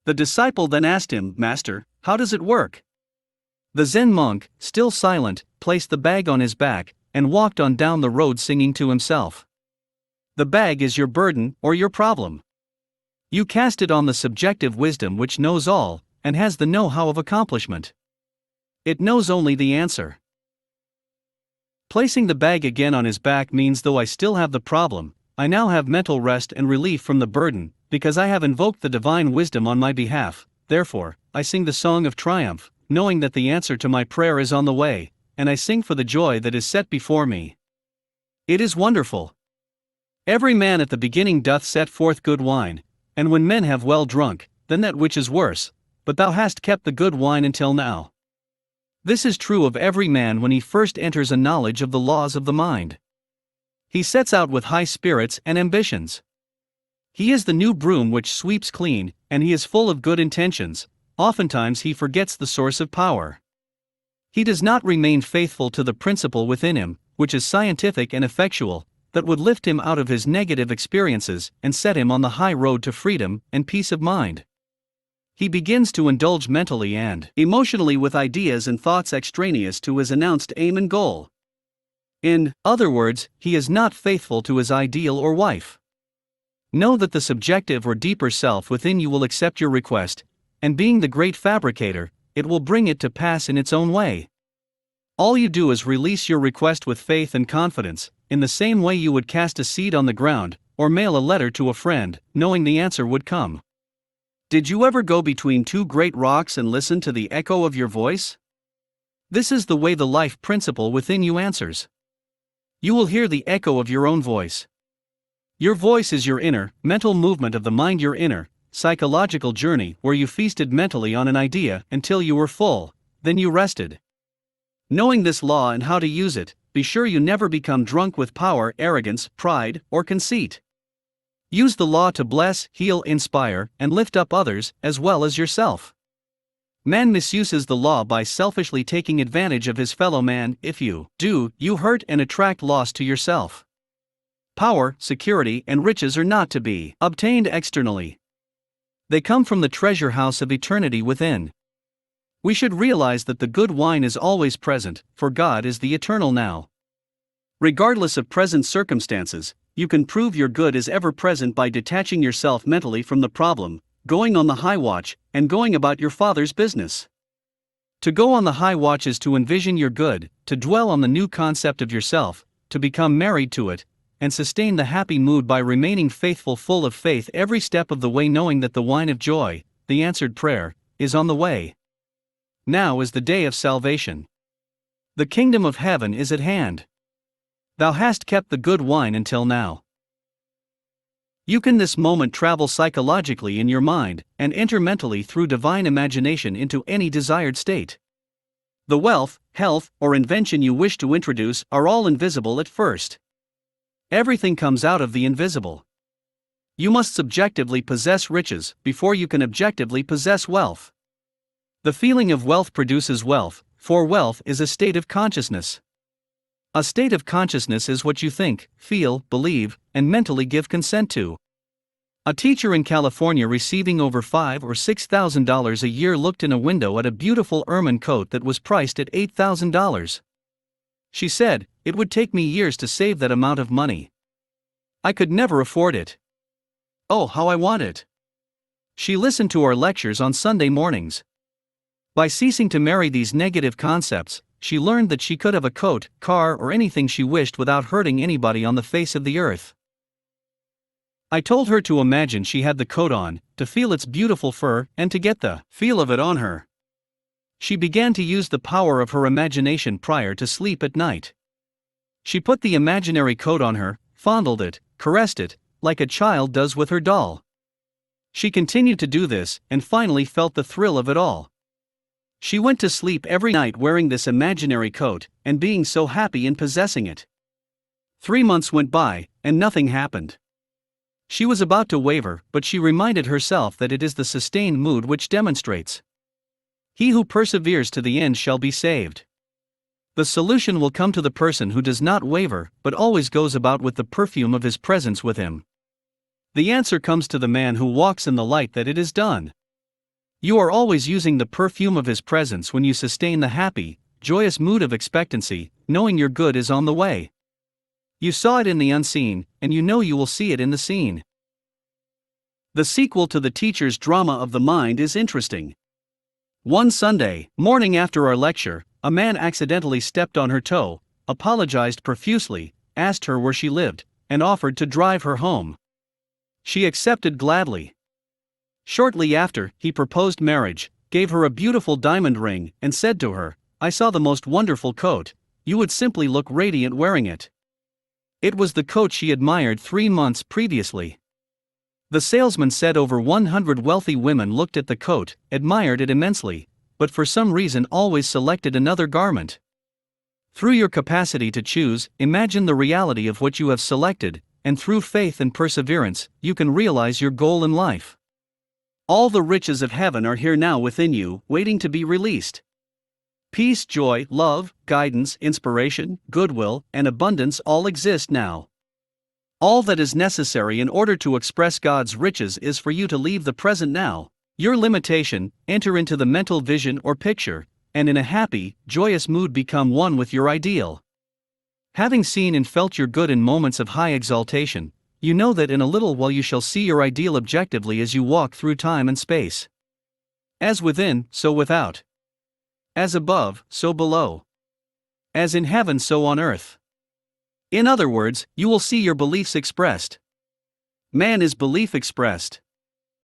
The disciple then asked him, "Master, how does it work?" The Zen monk, still silent, placed the bag on his back and walked on down the road singing to himself. The bag is your burden or your problem. You cast it on the subjective wisdom which knows all and has the know-how of accomplishment. It knows only the answer. Placing the bag again on his back means though I still have the problem, I now have mental rest and relief from the burden, because I have invoked the divine wisdom on my behalf. Therefore, I sing the song of triumph, knowing that the answer to my prayer is on the way, and I sing for the joy that is set before me. It is wonderful. Every man at the beginning doth set forth good wine, and when men have well drunk, then that which is worse, but thou hast kept the good wine until now. This is true of every man when he first enters a knowledge of the laws of the mind. He sets out with high spirits and ambitions. He is the new broom which sweeps clean, and he is full of good intentions. Oftentimes he forgets the source of power. He does not remain faithful to the principle within him, which is scientific and effectual, that would lift him out of his negative experiences and set him on the high road to freedom and peace of mind. He begins to indulge mentally and emotionally with ideas and thoughts extraneous to his announced aim and goal. In other words, he is not faithful to his ideal or wife. Know that the subjective or deeper self within you will accept your request, and being the great fabricator, it will bring it to pass in its own way. All you do is release your request with faith and confidence, in the same way you would cast a seed on the ground, or mail a letter to a friend, knowing the answer would come. Did you ever go between two great rocks and listen to the echo of your voice? This is the way the life principle within you answers. You will hear the echo of your own voice. Your voice is your inner, mental movement of the mind, your inner, psychological journey where you feasted mentally on an idea until you were full, then you rested. Knowing this law and how to use it, be sure you never become drunk with power, arrogance, pride, or conceit. Use the law to bless, heal, inspire, and lift up others, as well as yourself. Man misuses the law by selfishly taking advantage of his fellow man. If you do, you hurt and attract loss to yourself. Power, security, and riches are not to be obtained externally. They come from the treasure house of eternity within. We should realize that the good wine is always present, for God is the eternal now. Regardless of present circumstances, you can prove your good is ever present by detaching yourself mentally from the problem, going on the high watch, and going about your Father's business. To go on the high watch is to envision your good, to dwell on the new concept of yourself, to become married to it, and sustain the happy mood by remaining faithful, full of faith every step of the way, knowing that the wine of joy, the answered prayer, is on the way. Now is the day of salvation. The kingdom of heaven is at hand. Thou hast kept the good wine until now. You can this moment travel psychologically in your mind, and enter mentally through divine imagination into any desired state. The wealth, health, or invention you wish to introduce are all invisible at first. Everything comes out of the invisible. You must subjectively possess riches before you can objectively possess wealth. The feeling of wealth produces wealth, for wealth is a state of consciousness. A state of consciousness is what you think, feel, believe, and mentally give consent to. A teacher in California receiving over $5,000 or $6,000 a year looked in a window at a beautiful ermine coat that was priced at $8,000. She said, "It would take me years to save that amount of money. I could never afford it. Oh, how I want it." She listened to our lectures on Sunday mornings. By ceasing to marry these negative concepts, she learned that she could have a coat, car, or anything she wished without hurting anybody on the face of the earth. I told her to imagine she had the coat on, to feel its beautiful fur, and to get the feel of it on her. She began to use the power of her imagination prior to sleep at night. She put the imaginary coat on her, fondled it, caressed it, like a child does with her doll. She continued to do this, and finally felt the thrill of it all. She went to sleep every night wearing this imaginary coat, and being so happy in possessing it. 3 months went by, and nothing happened. She was about to waver, but she reminded herself that it is the sustained mood which demonstrates. He who perseveres to the end shall be saved. The solution will come to the person who does not waver, but always goes about with the perfume of his presence with him. The answer comes to the man who walks in the light that it is done. You are always using the perfume of his presence when you sustain the happy, joyous mood of expectancy, knowing your good is on the way. You saw it in the unseen, and you know you will see it in the seen. The sequel to the teacher's drama of the mind is interesting. One Sunday morning after our lecture, a man accidentally stepped on her toe, apologized profusely, asked her where she lived, and offered to drive her home. She accepted gladly. Shortly after, he proposed marriage, gave her a beautiful diamond ring, and said to her, "I saw the most wonderful coat. You would simply look radiant wearing it." It was the coat she admired 3 months previously. The salesman said over 100 wealthy women looked at the coat, admired it immensely, but for some reason always selected another garment. Through your capacity to choose, imagine the reality of what you have selected, and through faith and perseverance, you can realize your goal in life. All the riches of heaven are here now within you, waiting to be released. Peace, joy, love, guidance, inspiration, goodwill, and abundance all exist now. All that is necessary in order to express God's riches is for you to leave the present now, your limitation, enter into the mental vision or picture, and in a happy, joyous mood become one with your ideal. Having seen and felt your good in moments of high exaltation, you know that in a little while you shall see your ideal objectively as you walk through time and space. As within, so without. As above, so below. As in heaven, so on earth. In other words, you will see your beliefs expressed. Man is belief expressed.